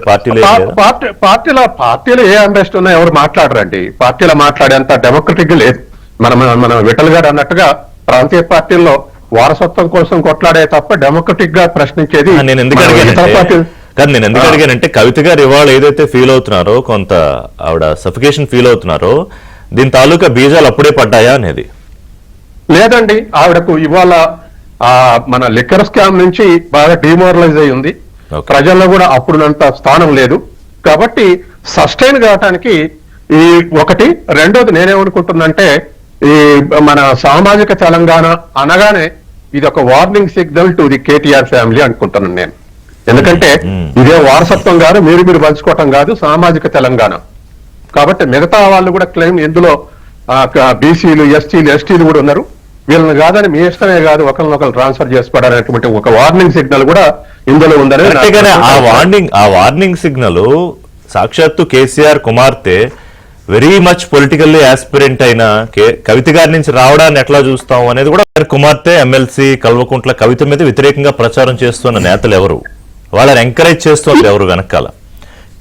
పార్టీలో ఏ అన్రెస్ట్ ఉన్నా ఎవరు మాట్లాడరండి. పార్టీలో మాట్లాడేంత డెమోక్రటిక్ లేదు. మన విఠల్ గారు అన్నట్టుగా ప్రాంతీయ పార్టీల్లో వారసత్వం కోసం కొట్లాడే తప్ప డెమోక్రటిక్ గా ప్రశ్నించేది. నేను ఎందుకు అడిగానంటే కవిత గారు ఇవాళ ఏదైతే ఫీల్ అవుతున్నారో, కొంత ఆవిడ సఫికేషన్ ఫీల్ అవుతున్నారో, దీని తాలూకా బీజాలు అప్పుడే పడ్డాయా అనేది? లేదండి, ఆవిడకు ఇవాళ మన లిక్కర్ స్కామ్ నుంచి బాగా డిమోరలైజ్ అయి ఉంది. ప్రజల్లో కూడా అప్పుడున్నంత స్థానం లేదు. కాబట్టి సస్టైన్ కావటానికి ఈ ఒకటి. రెండోది నేనేమనుకుంటున్నంటే ఈ మన సామాజిక తెలంగాణ అనగానే ఇది ఒక warning signal to the KTR family అనుకుంటున్నాను నేను. ఎందుకంటే ఇదే వారసత్వం కాదు, మీరు పంచుకోవటం కాదు, సామాజిక తెలంగాణ. కాబట్టి మిగతా వాళ్ళు కూడా క్లెయిమ్, ఇందులో బీసీలు, ఎస్టీలు, ఎస్టీలు కూడా ఉన్నారు. వీళ్ళని కాదని మీ ఇష్టమే కాదు ఒకరినొకరు ట్రాన్స్ఫర్ చేసుకోవడానికి ఒక వార్నింగ్ సిగ్నల్ కూడా ఇందులో ఉందని. ఆ వార్నింగ్ సిగ్నల్ సాక్షాత్తు కేసీఆర్ కుమార్తె వెరీ మచ్ పొలిటికల్లీ ఆస్పిరెంట్ అయిన కవిత గారి నుంచి రావడాన్ని ఎట్లా చూస్తాం అనేది కూడా, కుమార్తె ఎమ్మెల్సీ కల్వకుంట్ల కవిత మీద వ్యతిరేకంగా ప్రచారం చేస్తున్న నేతలు ఎవరు? వాళ్ళని ఎంకరేజ్ చేస్తున్నది ఎవరు? వెనకాల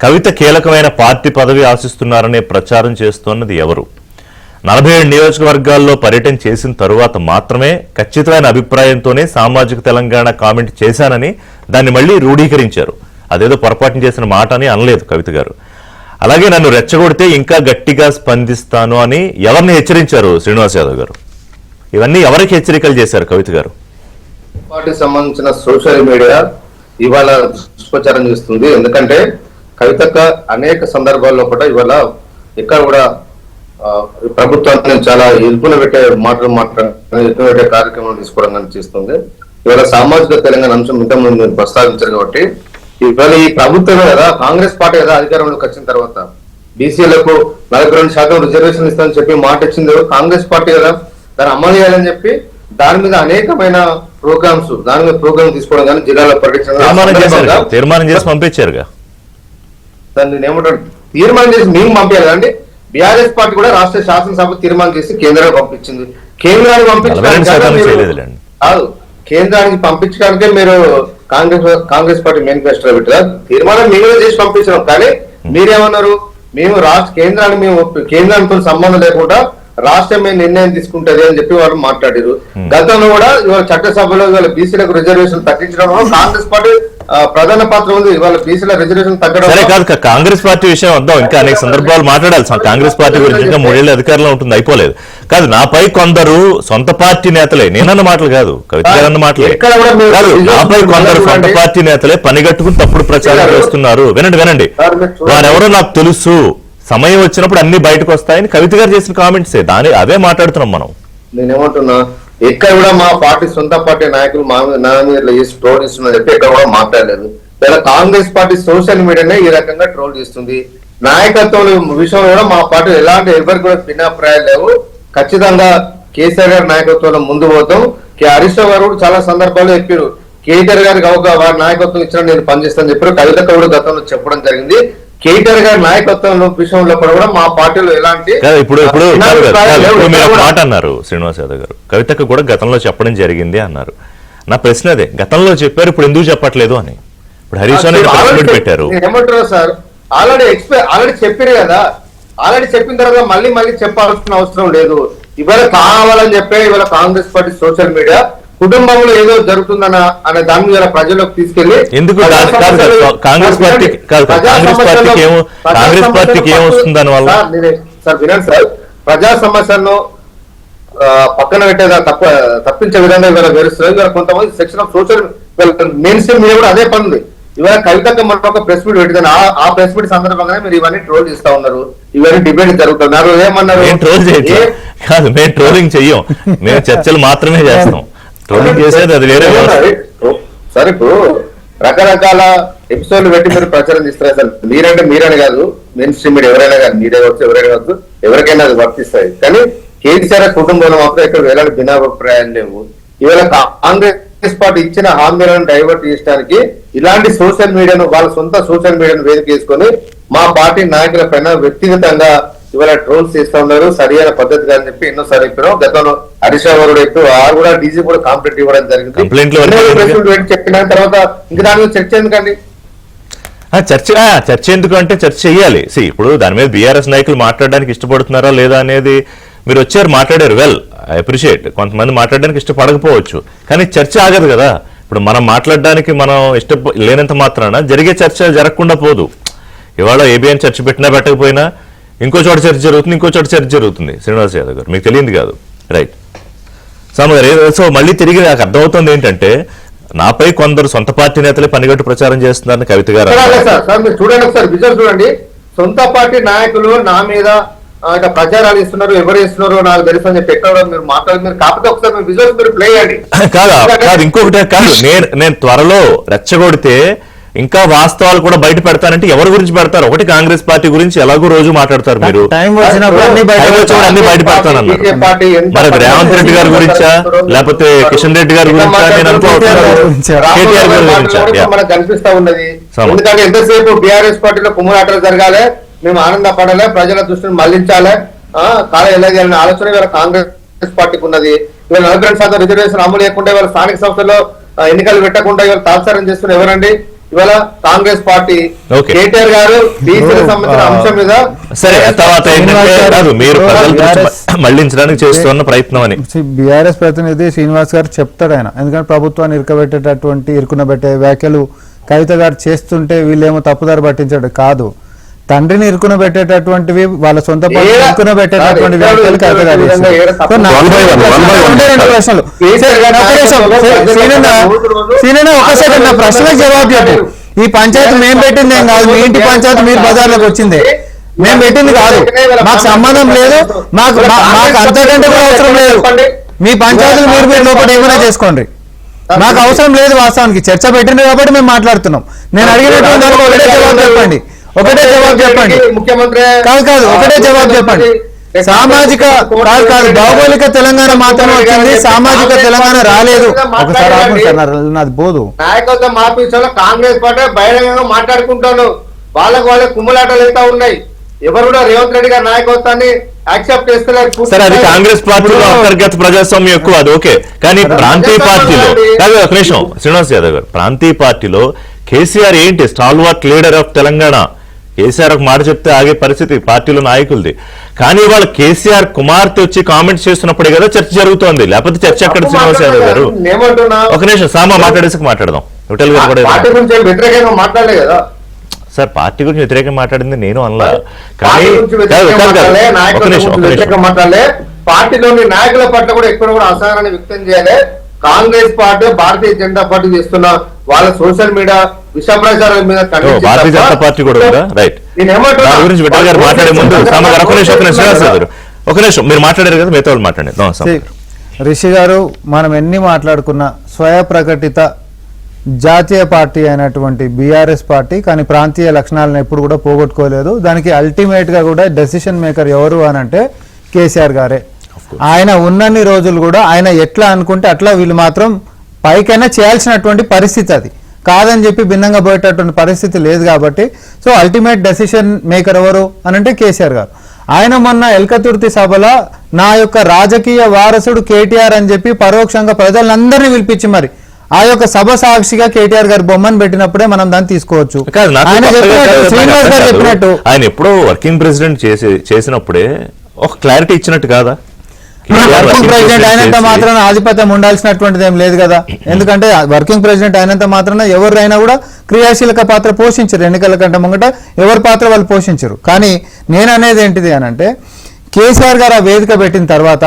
కవిత కీలకమైన పార్టీ పదవి ఆశిస్తున్నారనే ప్రచారం చేస్తున్నది ఎవరు? 47 నియోజకవర్గాల్లో పర్యటన చేసిన తరువాత మాత్రమే ఖచ్చితమైన అభిప్రాయంతోనే సామాజిక తెలంగాణ కామెంట్ చేశానని దాన్ని మళ్ళీ రూఢీకరించారు. అదేదో పొరపాటున చేసిన మాట అని అనలేదు కవిత గారు. అలాగే నన్ను రెచ్చగొడితే ఇంకా గట్టిగా స్పందిస్తాను అని ఎవరిని హెచ్చరించారు శ్రీనివాస్ యాదవ్ గారు? ఇవన్నీ ఎవరికి హెచ్చరికలు చేశారు కవిత గారు? పార్టీకి సంబంధించిన సోషల్ మీడియా ఇవాళ దుష్ప్రచారం చేస్తుంది. ఎందుకంటే కవితక్క అనేక సందర్భాల్లో కూడా ఇవాళ ఇక్కడ కూడా ప్రభుత్వాన్ని చాలా ఎదుపున పెట్టే మాటలు ఎదుపున పెట్టే కార్యక్రమం తీసుకోవడం కానీ చేస్తుంది. ఇవాళ సామాజిక తెలంగాణ అంశం ఇంతకుముందు మీరు ప్రస్తావించారు కాబట్టి ఇవాళ ఈ ప్రభుత్వమే కదా, కాంగ్రెస్ పార్టీ కదా అధికారంలోకి వచ్చిన తర్వాత బీసీలకు 42% రిజర్వేషన్ ఇస్తామని చెప్పి మాట ఇచ్చింది కాంగ్రెస్ పార్టీ కదా. దాన్ని అమలు చేయాలని చెప్పి దాని మీద అనేకమైన ప్రోగ్రామ్స్ తీసుకోవడం కానీ జిల్లాలో పర్యటించడం తీర్మానం చేసి పంపించారుగా. దాన్ని ఏమంటారు, తీర్మానం చేసి మేము పంపించాలి అండి. బీఆర్ఎస్ పార్టీ కూడా రాష్ట్ర శాసనసభ తీర్మానం చేసి కేంద్రానికి పంపించింది. కేంద్రానికి కేంద్రానికి పంపించడానికే మీరు కాంగ్రెస్ పార్టీ మేనిఫెస్టో పెట్టారు. తీర్మానం మేము చేసి పంపించాం. కానీ మీరేమన్నారు, మేము కేంద్రానికి సంబంధం లేకుండా రాష్ట్రమే నిర్ణయం తీసుకుంటది అని చెప్పి వాళ్ళు మాట్లాడారు. గతంలో కూడా ఇవాళ చట్టసభలో ఇవాళ బీసీలకు రిజర్వేషన్ తగ్గించడంలో కాంగ్రెస్ పార్టీ ప్రధాన పాత్ర ఉంది. ఇవాళ బీసీల రిజర్వేషన్ తగ్గడం కాంగ్రెస్ పార్టీ విషయం వద్దాం, ఇంకా అనేక సందర్భాలు మాట్లాడాలి. కాంగ్రెస్ పార్టీ గురించి ఇంకా 3 ఏళ్ళ అధికారంలో ఉంటుంది, అయిపోలేదు కాదు. నాపై కొందరు సొంత పార్టీ నేతలే, నేనన్న మాటలు కాదు, కవిత గారన్న మాటలే కాదు, నాపై కొందరు సొంత పార్టీ నేతలే పనిగట్టుకుని తప్పుడు ప్రచారం చేస్తున్నారు. వినండి, వారెవరో నాకు తెలుసు, సమయం వచ్చినప్పుడు అన్ని బయటకు వస్తాయని కవిత గారు చేసిన కామెంట్సే, అవే మాట్లాడుతున్నాం మనం. నేనేమంటున్నా, ఎక్కడ కూడా మా పార్టీ సొంత పార్టీ నాయకులు నా మీద ఇట్లా చేసి ట్రోల్ చేస్తున్నారు చెప్పి ఎక్కడ కూడా మాట్లాడలేదు. ఇలా కాంగ్రెస్ పార్టీ సోషల్ మీడియానే ఈ రకంగా ట్రోల్ చేస్తుంది. నాయకత్వం విషయంలో కూడా మా పార్టీ ఎలాంటి ఎవరికి కూడా భిన్నాభిప్రాయాలు లేవు. ఖచ్చితంగా కేసీఆర్ గారి నాయకత్వంలో ముందు పోతాం. హరీష్ రావు గారు కూడా చాలా సందర్భాల్లో చెప్పారు, కేటీఆర్ గారికి వారి నాయకత్వం ఇచ్చిన నేను పనిచేస్తాను చెప్పారు. కవిత కూడా గతంలో చెప్పడం జరిగింది. కేటీఆర్ గారి నాయకత్వం విషయంలో కూడా మా పార్టీలో ఎలాంటి ఇప్పుడు మీరు ఒక మాట అన్నారు శ్రీనివాస్ యాదవ్ గారు, కవితకు కూడా గతంలో చెప్పడం జరిగింది అన్నారు. నా ప్రశ్న అదే, గతంలో చెప్పారు ఇప్పుడు ఎందుకు చెప్పట్లేదు అని. ఇప్పుడు హరీష్ రావు పెట్టారు. ఏమంటారు సార్, ఆల్రెడీ చెప్పారు కదా, ఆల్రెడీ చెప్పిన తర్వాత మళ్ళీ చెప్పాల్సిన అవసరం లేదు. ఇవాళ కావాలని చెప్పే ఇవాళ కాంగ్రెస్ పార్టీ సోషల్ మీడియా కుటుంబంలో ఏదో జరుగుతుందన్న అనే దాని మీద ప్రజలకు తీసుకెళ్లి ఎందుకు కాంగ్రెస్ పార్టీకి ఏమొస్తుంది దాని వల్ల? సార్ వినండి సార్, ప్రజా సమస్యలను పక్కన పెట్టేదా తప్పించే విధంగా ఇవాళ వేరుస్తున్నారు. ఇవాళ కొంతమంది section of social main stream మీద కూడా అదే పని ఉంది. ఇవాళ కవితకు మనం ఒక ప్రెస్ మీట్ పెట్టింది, ఆ ప్రెస్ మీట్ సందర్భంగానే మీరు ఇవన్నీ ట్రోల్ చేస్తా ఉన్నారు, ఇవన్నీ డిబేట్ జరుగుతున్నారు. ఏమన్నారు? కాదు, మేము ట్రోలింగ్ చెయ్యం, మేము చర్చలు మాత్రమే చేస్తాం. ట్రోలింగ్ చేసేది అది వేరే. సార్ ఇప్పుడు రకరకాల ఎపిసోడ్లు పెట్టి మీరు ప్రచారం చేస్తారు సార్. మీరని కాదు, మెయిన్ స్ట్రీమ్ మీడియా ఎవరైనా కానీ, మీడియా కావచ్చు ఎవరైనా కావచ్చు, ఎవరికైనా అది వర్తిస్తాయి. కానీ కేసీఆర్ కుటుంబంలో మాత్రం ఇక్కడ ఎలాంటి భిన్నాభిప్రాయాలు లేవు. ఇవాళ కాంగ్రెస్ పార్టీ ఇచ్చిన హామీలను డైవర్ట్ చేయడానికి ఇలాంటి సోషల్ మీడియాను, వాళ్ళ సొంత సోషల్ మీడియాను వేదిక చేసుకుని మా పార్టీ నాయకుల పైన వ్యక్తిగతంగా ఇవాళ ట్రోల్స్ చేస్తా ఉన్నారు. సరైన పద్ధతి అని చెప్పి ఎన్నోసార్లు చెప్పారు. గతంలో హరీష్ రావు గారు చెప్పి వారు కూడా డీజీ కూడా కాంప్లైంట్ ఇవ్వడం జరిగింది. చెప్పిన తర్వాత ఇంకా దాని మీద చర్చ ఎందుకండి? చర్చ ఎందుకు అంటే చర్చ చెయ్యాలి. ఇప్పుడు దాని మీద బీఆర్ఎస్ నాయకులు మాట్లాడడానికి ఇష్టపడుతున్నారా లేదా అనేది మీరు వచ్చారు, మాట్లాడారు, వెల్ ఐ అప్రిషియేట్. కొంతమంది మాట్లాడడానికి ఇష్టపడకపోవచ్చు, కానీ చర్చ ఆగదు కదా. ఇప్పుడు మనం మాట్లాడడానికి మనం లేనంత మాత్రాన జరిగే చర్చ జరగకుండా పోదు. ఇవాళ ఏబిఎన్ చర్చ పెట్టినా పెట్టకపోయినా ఇంకో చోట చర్చ జరుగుతుంది, ఇంకో చోట చర్చ జరుగుతుంది. శ్రీనివాస్ యాదవ్ గారు మీకు తెలియదు కాదు, రైట్? సో మళ్ళీ తిరిగి నాకు అర్థమవుతుంది ఏంటంటే, నాపై కొందరు సొంత పార్టీ నేతలే పనిగట్టు ప్రచారం చేస్తున్నారని కవిత గారు. చూడండి ఒకసారి విజువల్ చూడండి, సొంత పార్టీ నాయకులు నా మీద ప్రచారాలు ఇస్తున్నారు, ఎవరు ఇస్తున్నారు నాకు తెలుసు అని చెప్పి ఎక్కడ మీరు మాట్లాడుతున్నారు. కాకపోతే ఒకసారి మీరు విజువల్స్ మీరు ప్లే చేయండి. కాదు ఇంకొకటే కాదు, నేను త్వరలో రెచ్చగొడితే ఇంకా వాస్తవాలు కూడా బయట పెడతానంటే ఎవరి గురించి పెడతారు? ఒకటి కాంగ్రెస్ పార్టీ గురించి ఎలాగో రోజు మాట్లాడతారు మీరు, అన్ని బయట పెడతానన్నారు. మరి రేవంత్ రెడ్డి గారి గురించా లేకపోతే కిషన్ రెడ్డి గారి గురించా? నేను అనుకోవచ్చు మనకు కనిపిస్తా ఉన్నది. ఎందుకంటే ఎంతసేపు బీఆర్ఎస్ పార్టీలో కుమ్ములాటలు జరగాలి, మేము ఆనందపడాలి, ప్రజల దృష్టిని మళ్లించాలి, కాలం ఎలాగేయాలనే ఆలోచన ఇవాళ కాంగ్రెస్ పార్టీకి ఉన్నది. ఇవాళ 42% రిజర్వేషన్ అమలు చేయకుండా ఇవాళ స్థానిక సంస్థల్లో ఎన్నికలు పెట్టకుండా ఇవాళ తాత్సారం చేస్తున్న ఎవరండి? ఇవాళ కాంగ్రెస్ పార్టీ. కేటీఆర్ గారు బీసీలకు సంబంధించిన అంశం మీద సరే తర్వాత మీరు మళ్లించడానికి చేస్తున్న ప్రయత్నం అని బీఆర్ఎస్ ప్రతినిధి శ్రీనివాస్ గారు చెప్తాడు ఆయన. ఎందుకంటే ప్రభుత్వాన్ని ఇరుకునబెట్టే వ్యాఖ్యలు కవిత గారు చేస్తుంటే వీళ్ళేమో తప్పుదారి పట్టించాడు కాదు, తండ్రిని ఇరుకునబెట్టేటటువంటివి వాళ్ళ సొంత ఇరుకునబెట్టేటటువంటి వ్యాఖ్యలు కవిత గారు. ఒకసారి నా ప్రశ్నకు జవాబు చెప్పు. ఈ పంచాయతీ మేము పెట్టింది ఏం కాదు, మీ ఇంటి పంచాయతీ మీరు బజార్లోకి వచ్చిందే, మేము పెట్టింది కాదు, మాకు సంబంధం లేదు, మాకు అంతకంటే కూడా అవసరం లేదు. మీ పంచాయతీలు మీరు లోపల ఏమైనా చేసుకోండి, మాకు అవసరం లేదు. వాస్తవానికి చర్చ పెట్టింది కాబట్టి మేము మాట్లాడుతున్నాం. నేను అడిగినటువంటి ఒకటే జవాబు చెప్పండి, ఒకటే జవాబు చెప్పండి. ముఖ్యమంత్రి కాదు ఒకటే జవాబు చెప్పండి. సామాజిక కాదు భౌగోళిక తెలంగాణ మాత్రమే వచ్చింది, సామాజిక తెలంగాణ రాలేదు. ఒకసారి నాది పోదు. నాయకత్వం మార్పించాలో కాంగ్రెస్ పార్టీ బహిరంగంగా మాట్లాడుకుంటాను, వాళ్ళకి కుమ్ములాటలు ఎంత ఉన్నాయి. ఎవరు కూడా రేవంత్ రెడ్డి గారి నాయకత్వాన్ని యాక్సెప్ట్ చేస్తలేరు. సరే అది కాంగ్రెస్ పార్టీలో అంతర్గత ప్రజాస్వామ్యం ఎక్కువ, అది ఓకే. కానీ ప్రాంతీయ పార్టీలో కాదు, ఒక నిమిషం శ్రీనివాస్ యాదవ్ గారు, ప్రాంతీయ పార్టీలో కేసీఆర్ ఏంటి స్టాల్వార్ట్ లీడర్ ఆఫ్ తెలంగాణ. కేసీఆర్ ఒక మాట చెప్తే ఆగే పరిస్థితి పార్టీలో నాయకులది. కానీ వాళ్ళు కేసీఆర్ కుమార్తె వచ్చి కామెంట్స్ చేస్తున్నప్పుడే కదా చర్చ జరుగుతోంది, లేకపోతే చర్చ ఎక్కడ? శ్రీనివాస్ యాదవ్ గారు ఒక నిమిషం సామా మాట్లాడేసి మాట్లాడదాం. హోటల్ గారు కూడా మాట్లాడలే కదా సార్, పార్టీ గురించి వ్యతిరేకంగా మాట్లాడింది నేను అనలా. కానీ మాట్లాడలే, పార్టీలోని నాయకుల పట్ల కూడా ఎక్కడ కూడా అసహనాన్ని వ్యక్తం చేయాలి. కాంగ్రెస్ పార్టీ భారతీయ జనతా పార్టీ చేస్తున్న వాళ్ళ సోషల్ మీడియా విష ప్రచారం మీద భారతీయ జనతా పార్టీ కూడా రైట్. దాని గురించి విఠల్ గారు మాట్లాడే ముందు ఒక నిమిషం మీరు మాట్లాడారు కదా, మిగతా వాళ్ళు మాట్లాడేది. రిషి గారు, మనం ఎన్ని మాట్లాడుకున్నా స్వయప్రకటిత జాతీయ పార్టీ అయినటువంటి బీఆర్ఎస్ పార్టీ కానీ ప్రాంతీయ లక్షణాలను ఎప్పుడు కూడా పోగొట్టుకోలేదు. దానికి అల్టిమేట్గా కూడా డెసిషన్ మేకర్ ఎవరు అని అంటే కేసీఆర్ గారే. ఆయన ఉన్నన్ని రోజులు కూడా ఆయన ఎట్లా అనుకుంటే అట్లా వీళ్ళు మాత్రం పైకైనా చేయాల్సినటువంటి పరిస్థితి అది కాదని చెప్పి భిన్నంగా పోయేటటువంటి పరిస్థితి లేదు కాబట్టి సో అల్టిమేట్ డెసిషన్ మేకర్ ఎవరు అని అంటే కేసీఆర్ గారు. ఆయన మొన్న ఎల్కతుర్తి సభలో నా యొక్క రాజకీయ వారసుడు కేటీఆర్ అని చెప్పి పరోక్షంగా ప్రజలందరినీ పిలిపించి మరి ఆ యొక్క సభ సాక్షిగా కేటీఆర్ గారి బొమ్మను పెట్టినప్పుడే మనం దాన్ని తీసుకోవచ్చు. ఆయన చెప్పినట్టు శ్రీనివాస్ గారు చెప్పినట్టు ఆయన ఎప్పుడో వర్కింగ్ ప్రెసిడెంట్ చేసినప్పుడే ఒక క్లారిటీ ఇచ్చినట్టు కాదా? వర్కింగ్ ప్రెసిడెంట్ అయినంత మాత్రాన ఆధిపత్యం ఉండాల్సినటువంటిది ఏం లేదు కదా. ఎందుకంటే వర్కింగ్ ప్రెసిడెంట్ అయినంత మాత్రాన ఎవరైనా కూడా క్రియాశీలక పాత్ర పోషించరు. ఎన్నికల కంటే ముంగట ఎవరి పాత్ర వాళ్ళు పోషించరు. కానీ నేను అనేది ఏంటిది అని అంటే కేసీఆర్ గారు ఆ వేదిక పెట్టిన తర్వాత,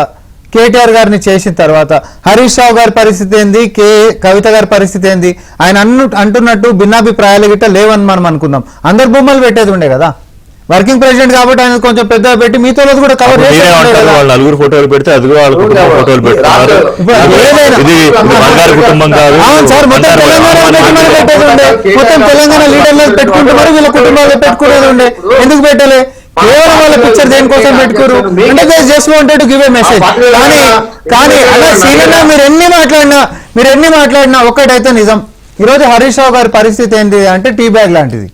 కేటీఆర్ గారిని చేసిన తర్వాత హరీష్ రావు గారి పరిస్థితి ఏంది, కవిత గారి పరిస్థితి ఏంది, ఆయన అంటున్నట్టు భిన్నాభిప్రాయాలు గిట్ట లేవని మనం అనుకుందాం. అందరు బొమ్మలు పెట్టేది ఉండే కదా. వర్కింగ్ ప్రెసిడెంట్ కాబట్టి ఆయన కొంచెం పెద్ద పెట్టి మీతో కూడా కవర్ నలుగురు ఫోటోలు పెడితే అది ఫోటోలు పెడుతున్నారు. సార్ మొత్తం తెలంగాణ లీడర్లు పెట్టుకుంటే మరి వీళ్ళ కుటుంబాలు పెట్టుకునేది ఉండే. ఎందుకు పెట్టలే? కేవలం వాళ్ళ పిక్చర్ దేనికోసం పెట్టుకోరు అంటే they just wanted to give a message. కానీ అలా సీనియర్ మీరు ఎన్ని మాట్లాడినా ఒక్కటైతే నిజం. ఈరోజు హరీష్ రావు గారి పరిస్థితి ఏంటి అంటే టీ బ్యాగ్ లాంటిది.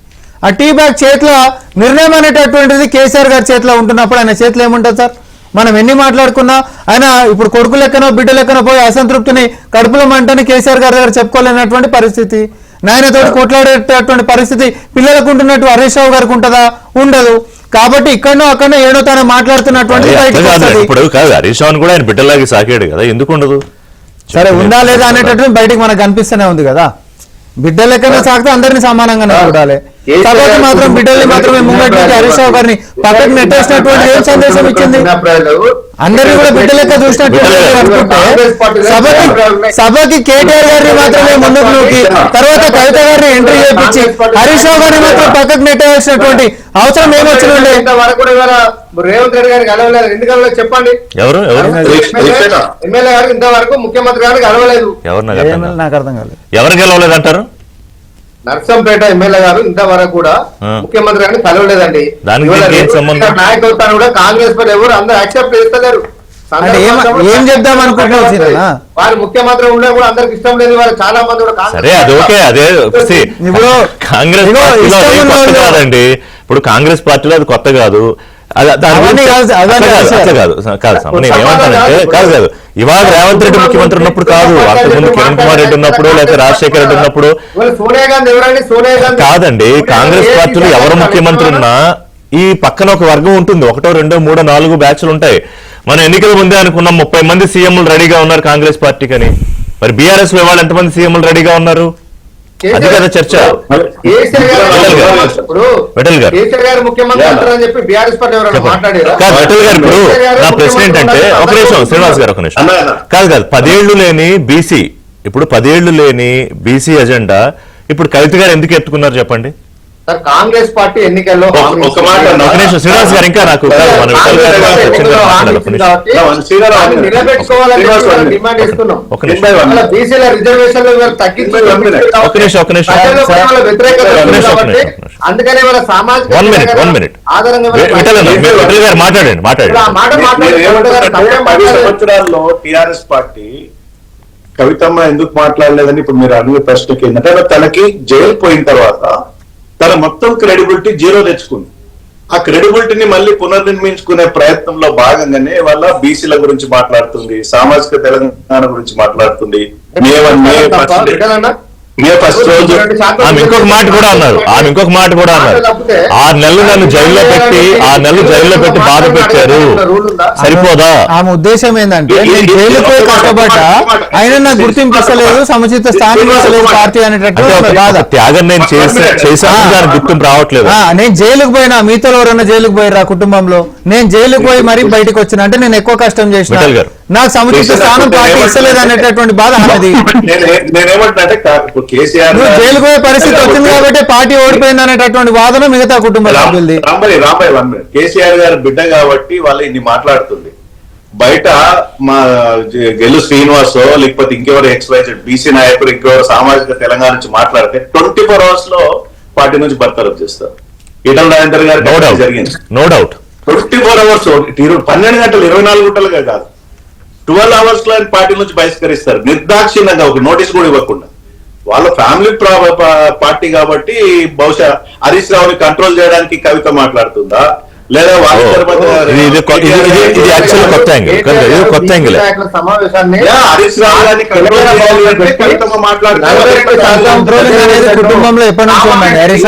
ఆ టీ బ్యాగ్ చేతిలో నిర్ణయం అనేటటువంటిది కేసీఆర్ గారి చేతిలో ఉంటున్నప్పుడు ఆయన చేతిలో ఏముంటుంది సార్? మనం ఎన్ని మాట్లాడుకున్నా ఆయన ఇప్పుడు కొడుకు లెక్కనో బిడ్డ లెక్కనో పోయి అసంతృప్తిని కడుపులో మంటని కేసీఆర్ గారి దగ్గర చెప్పుకోలేనటువంటి పరిస్థితి, నాయనతోటి కొట్లాడేటటువంటి పరిస్థితి పిల్లలకు ఉంటున్నట్టు హరీష్ రావు గారికి ఉంటుందా? ఉండదు. కాబట్టి ఇక్కడనో అక్కడనో ఏడో తాను మాట్లాడుతున్నటువంటి ఇప్పుడు కాదు హరీష్ రావు కూడా ఆయన బిడ్డలాగి సాకాడు కదా, ఎందుకు ఉండదు? సరే ఉందా లేదా అనేటటువంటి బయటికి మనకు కనిపిస్తూనే ఉంది కదా. బిడ్డ లెక్కన సాగితే అందరినీ సమానంగానే చూడాలి. కాబట్టి మాత్రం బిడ్డల్ని మాత్రమే ముంగట్ పెట్టి హరీష్ రావు గారిని పక్కకు నెట్టేసినటువంటి ఏం సందేశం ఇచ్చింది? అందరినీ కూడా బిడ్డ లెక్క చూసినట్టు సభకి కేటీఆర్ గారిని మాత్రమే ముందుకు నూకి తర్వాత కవిత గారిని ఎంట్రీ చేయించి హరీష్ రావు గారిని మాత్రం పక్కకు నెట్టేసినటువంటి అవసరం ఏమొచ్చిందండి? రేవంత్ రెడ్డి గారికి కలవలేదు. ఎందుకు చెప్పండి? ఎమ్మెల్యే గారికి ఇంతవరకు ముఖ్యమంత్రి గారికి కలవలేదు. నాకు అర్థం కాలేదు. ఎవరు గెలవలేదు అంటారు? నర్సంపేట ఎమ్మెల్యే గారు ఇంతవరకు కూడా ముఖ్యమంత్రి గారిని కలవలేదండి. నాయకత్వాన్ని కూడా కాంగ్రెస్ పార్టీ ఎవరు అందరూ యాక్సెప్ట్ చేస్తలేరు. ఏం చెప్దాం అనుకుంటున్నావు? వారు ముఖ్యమంత్రి ఉండే కూడా అందరికి ఇష్టం లేదు. వారు చాలా మంది కూడా కాదండి. ఇప్పుడు కాంగ్రెస్ పార్టీలో అది కొత్త కాదు. కాదు ఇవాళ రేవంత్ రెడ్డి ముఖ్యమంత్రి ఉన్నప్పుడు కాదు, అంతకుముందు కిరణ్ కుమార్ రెడ్డి ఉన్నప్పుడు లేకపోతే రాజశేఖర రెడ్డి ఉన్నప్పుడు కాదండి. కాంగ్రెస్ పార్టీలో ఎవరు ముఖ్యమంత్రి ఉన్నా ఈ పక్కన ఒక వర్గం ఉంటుంది. 1, 2, 3, 4 బ్యాచ్లు ఉంటాయి. మనం ఎన్నికల ముందే అనుకున్నాం 30 మంది సీఎంలు రెడీగా ఉన్నారు కాంగ్రెస్ పార్టీకి అని. మరి బీఆర్ఎస్ లో వాళ్ళు ఎంతమంది సీఎంలు రెడీగా ఉన్నారు? అది కదా చర్చ. విఠల్ గారు నా ప్రశ్న ఏంటంటే ఒక నిమిషం శ్రీనివాస్ గారు ఒక నిమిషం. కాదు 10 ఏళ్లు లేని బీసీ, ఇప్పుడు 10 ఏళ్లు లేని బీసీ ఎజెండా ఇప్పుడు కవిత గారు ఎందుకు ఎత్తుకున్నారు చెప్పండి? కాంగ్రెస్ పార్టీ ఎన్నికల్లో శ్రీనివాస్ గారు ఇంకా నాకు అందుకనే వాళ్ళ సామాజిక మాట్లాడండి. 10 సంవత్సరాల్లో టిఆర్ఎస్ పార్టీ కవితమ్మ ఎందుకు మాట్లాడలేదని ఇప్పుడు మీరు అడిగే ప్రశ్నకి ఏంటంటే తనకి జైలు పోయిన తర్వాత తన మొత్తం క్రెడిబిలిటీ జీరో తెచ్చుకుంది. ఆ క్రెడిబిలిటీని మళ్ళీ పునర్నిర్మించుకునే ప్రయత్నంలో భాగంగానే వాళ్ళ బీసీల గురించి మాట్లాడుతుంది, సామాజిక తెలంగాణ గురించి మాట్లాడుతుంది. ఇంకొక మాట కూడా అన్నారు 6 నెలలు నన్ను జైల్లో పెట్టి బాధ పెట్టారు, సరిపోదా? ఆమె ఉద్దేశం ఏంటంటే నేను జైలుకు పోయి కష్టపడ్డా ఆయన నాకు గుర్తింపలేదు, సముచిత స్థానం ఇస్తలేదు పార్టీ అనేటట్టు బాధ. త్యాగం నేను చేశాను, దానికి గుర్తింపు రావట్లేదు. నేను జైలుకు పోయినా, మీతో ఎవరైనా జైలుకు పోయిరా కుటుంబంలో? నేను జైలుకు పోయి మరీ బయటకు వచ్చిన అంటే నేను ఎక్కువ కష్టం చేసిన, నాకు సముచిత స్థానం పార్టీ ఇస్తలేదు అనేటటువంటి బాధ అన్నది. నువ్వు జైలుకు పోయే పరిస్థితి వచ్చింది కాబట్టి పార్టీ ఓడిపోయింది అనేటటువంటి వాదన మిగతా కుటుంబ సభ్యులది. కేసీఆర్ గారు బిడ్డ కాబట్టి వాళ్ళు ఇన్ని మాట్లాడుతుంది. బయట మా గెల్లు శ్రీనివాస్ లేకపోతే ఇంకెవరు ఎక్స్వైజెడ్ బీసీ నాయకులు ఇంకెవరు సామాజిక తెలంగాణ నుంచి మాట్లాడితే 24 hours లో పార్టీ నుంచి బర్తరఫ్ చేస్తారు. ఈటల రాజేందర్ గారు జరిగింది. నో డౌట్ 24 hours 12 గంటలు 24 గంటలుగా కాదు 12 hours లో పార్టీ నుంచి బహిష్కరిస్తారు నిర్దాక్షిణ్యంగా, ఒక నోటీస్ కూడా ఇవ్వకుండా. వాళ్ళ ఫ్యామిలీ పార్టీ కాబట్టి బహుశా హరీష్ రావుని కంట్రోల్ చేయడానికి కవిత మాట్లాడుతుందా లేదా ఇది యాక్చువల్ కొత్త యాంగిల్, ఇది కొత్త యాంగిల్. సమావేశాన్ని హరీష్ రావు గారిని కంట్రోల్ చేయాలంటే కవితమ్మ కుటుంబంలో ఎప్పటి నుంచి ఉందండి హరీష్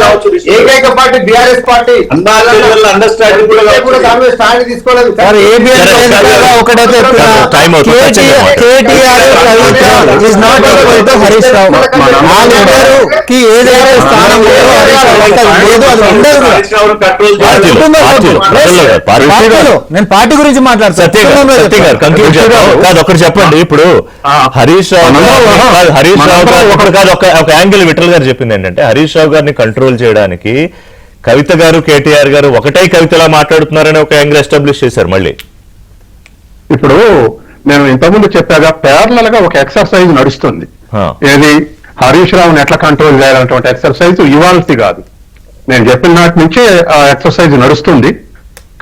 రావు ఏకైక పార్టీ బీఆర్ఎస్ పార్టీ అండర్స్టాండింగ్ కూడా కాంగ్రెస్ స్టాండ్ తీసుకోలేదు. ఒకటైతే టైం అవుతుంది. KTR is not equal to Harish Rao. ఆ లీడర్ కి ఏదైతే స్థానం లేదో హరీష్ రావు లేదు, అది ఉండదు కూడా. నేను పార్టీ గురించి మాట్లాడుతాను. కాదు ఒకటి చెప్పండి. ఇప్పుడు హరీష్ రావు గారు ఒకటి కాదు ఒక యాంగిల్ విఠల్ గారు చెప్పింది ఏంటంటే హరీష్ రావు గారిని కంట్రోల్ చేయడానికి కవిత గారు కేటీఆర్ గారు ఒకటే కవితలా మాట్లాడుతున్నారని ఒక యాంగిల్ ఎస్టాబ్లిష్ చేశారు. మళ్ళీ ఇప్పుడు నేను ఇంతకుముందు చెప్పాగా ప్యారలల్ గా ఒక ఎక్సర్సైజ్ నడుస్తుంది. ఏది హరీష్ రావుని ఎట్లా కంట్రోల్ చేయాలన్నటువంటి ఎక్సర్సైజ్ ఇవాల్సి కాదు, నేను చెప్పిన నాటి నుంచే ఆ ఎక్సర్సైజ్ నడుస్తుంది.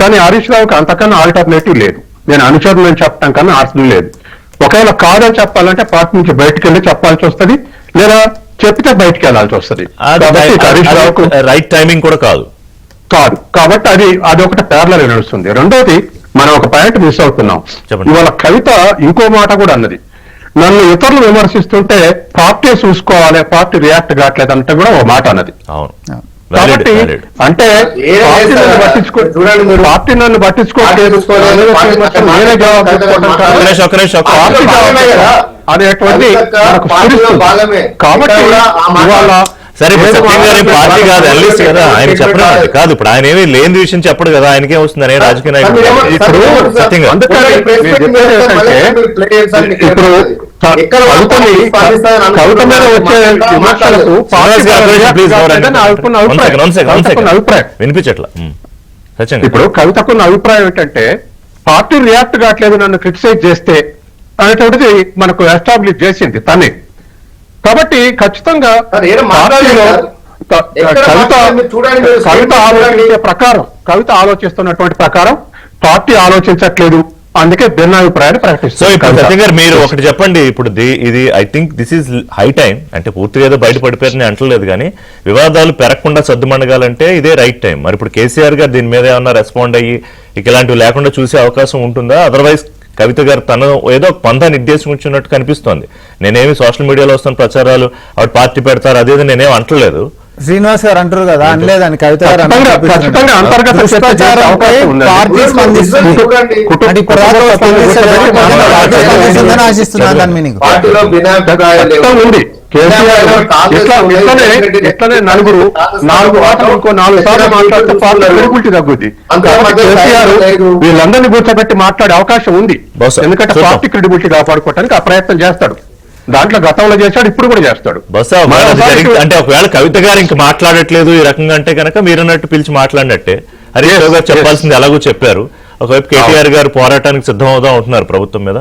కానీ హరీష్ రావుకి అంతకన్నా ఆల్టర్నేటివ్ లేదు. నేను అనుచరులు చెప్పడం కన్నా ఆప్షన్ లేదు. ఒకవేళ కాదని చెప్పాలంటే పార్టీ నుంచి బయటకు వెళ్ళి చెప్పాల్సి వస్తుంది, లేదా చెప్తే బయటకు వెళ్లాల్సి వస్తుంది. హరీష్ రావుకు రైట్ టైమింగ్ కూడా కాదు. కాబట్టి అది ఒకటి ప్యారలల్ గా నడుస్తుంది. రెండోది మనం ఒక పాయింట్ మిస్ అవుతున్నాం. ఇవాళ కవిత ఇంకో మాట కూడా అన్నది, నన్ను ఇతరులు విమర్శిస్తుంటే పార్టీ చూసుకోవాలి, పార్టీ రియాక్ట్ కావట్లేదు అంటే కూడా ఒక మాట అన్నది. కాబట్టి అంటే పార్టీ నన్ను పట్టించుకోవట్లేదు నేనే జవాబు అనేటువంటి కాబట్టి ఇవాళ సరే సత్యం గారి పార్టీ కాదు అనలిస్ట్ కదా, ఆయన చెప్పడం కాదు. ఇప్పుడు ఆయన ఏమీ లేని విషయం చెప్పడు కదా, ఆయనకే వస్తుందని రాజకీయ నాయకుడు. ఇప్పుడు సత్యం గారు ఇప్పుడు కవిత మీద వచ్చే విమర్శలకు వినిపించట్లా. ఇప్పుడు కవితకున్న అభిప్రాయం ఏంటంటే పార్టీ రియాక్ట్ కావట్లేదు నన్ను క్రిటిసైజ్ చేస్తే అనేటువంటిది మనకు ఎస్టాబ్లిష్ చేసింది తనే. కాబట్టి ఖచ్చితంగా కవిత ఆలోచిస్తున్నటువంటి ప్రకారం పార్టీ ఆలోచించట్లేదు, అందుకే భిన్నాభిప్రాయాన్ని ప్రకటిస్తారు. సో ఇప్పుడు సత్యం గారు మీరు ఒకటి చెప్పండి. ఇప్పుడు ఇది I think this is high time. అంటే పూర్తిగా ఏదో బయట పడిపోయారని అంటలేదు, కానీ వివాదాలు పెరగకుండా సర్దుమణగాలంటే ఇదే రైట్ టైం. మరి ఇప్పుడు కేసీఆర్ గారు దీని మీద ఏమన్నా రెస్పాండ్ అయ్యి ఇక ఇలాంటివి లేకుండా చూసే అవకాశం ఉంటుందా? అదర్వైజ్ కవిత గారు తను ఏదో ఒక పంథా నిర్దేశించినట్టు కనిపిస్తోంది. నేనేమి సోషల్ మీడియాలో వస్తున్న ప్రచారాలు ఆవిడ పార్టీ పెడతారు అదేదో నేనేం అంటలేదు. శ్రీనివాస్ గారు అంటారు కదా, అనలేదని కవిత గారు ఆశిస్తున్నాను. ఇట్లనే నలుగురు 4 మాటలు ఇంకో 4 సార్లు మాట్లాడితే పార్టీ క్రెడిబిలిటీ తగ్గుద్ది. కేసీఆర్ వీళ్ళందరినీ కూర్చోబెట్టి మాట్లాడే అవకాశం ఉంది, ఎందుకంటే పార్టీ క్రెడిబిలిటీ కాపాడుకోవడానికి ఆ ప్రయత్నం చేస్తాడు. దాంట్లో గతంలో చేశాడు, ఇప్పుడు కూడా చేస్తాడు. అంటే ఒకవేళ కవిత గారు ఇంక మాట్లాడట్లేదు ఈ రకంగా అంటే కనుక మీరన్నట్టు పిలిచి మాట్లాడినట్టే. హరీష్ రావు గారు చెప్పాల్సింది ఎలాగో చెప్పారు. ఒకవైపు కేటీఆర్ గారు పోరాటానికి సిద్ధమవుదాం ఉంటున్నారు ప్రభుత్వం మీద.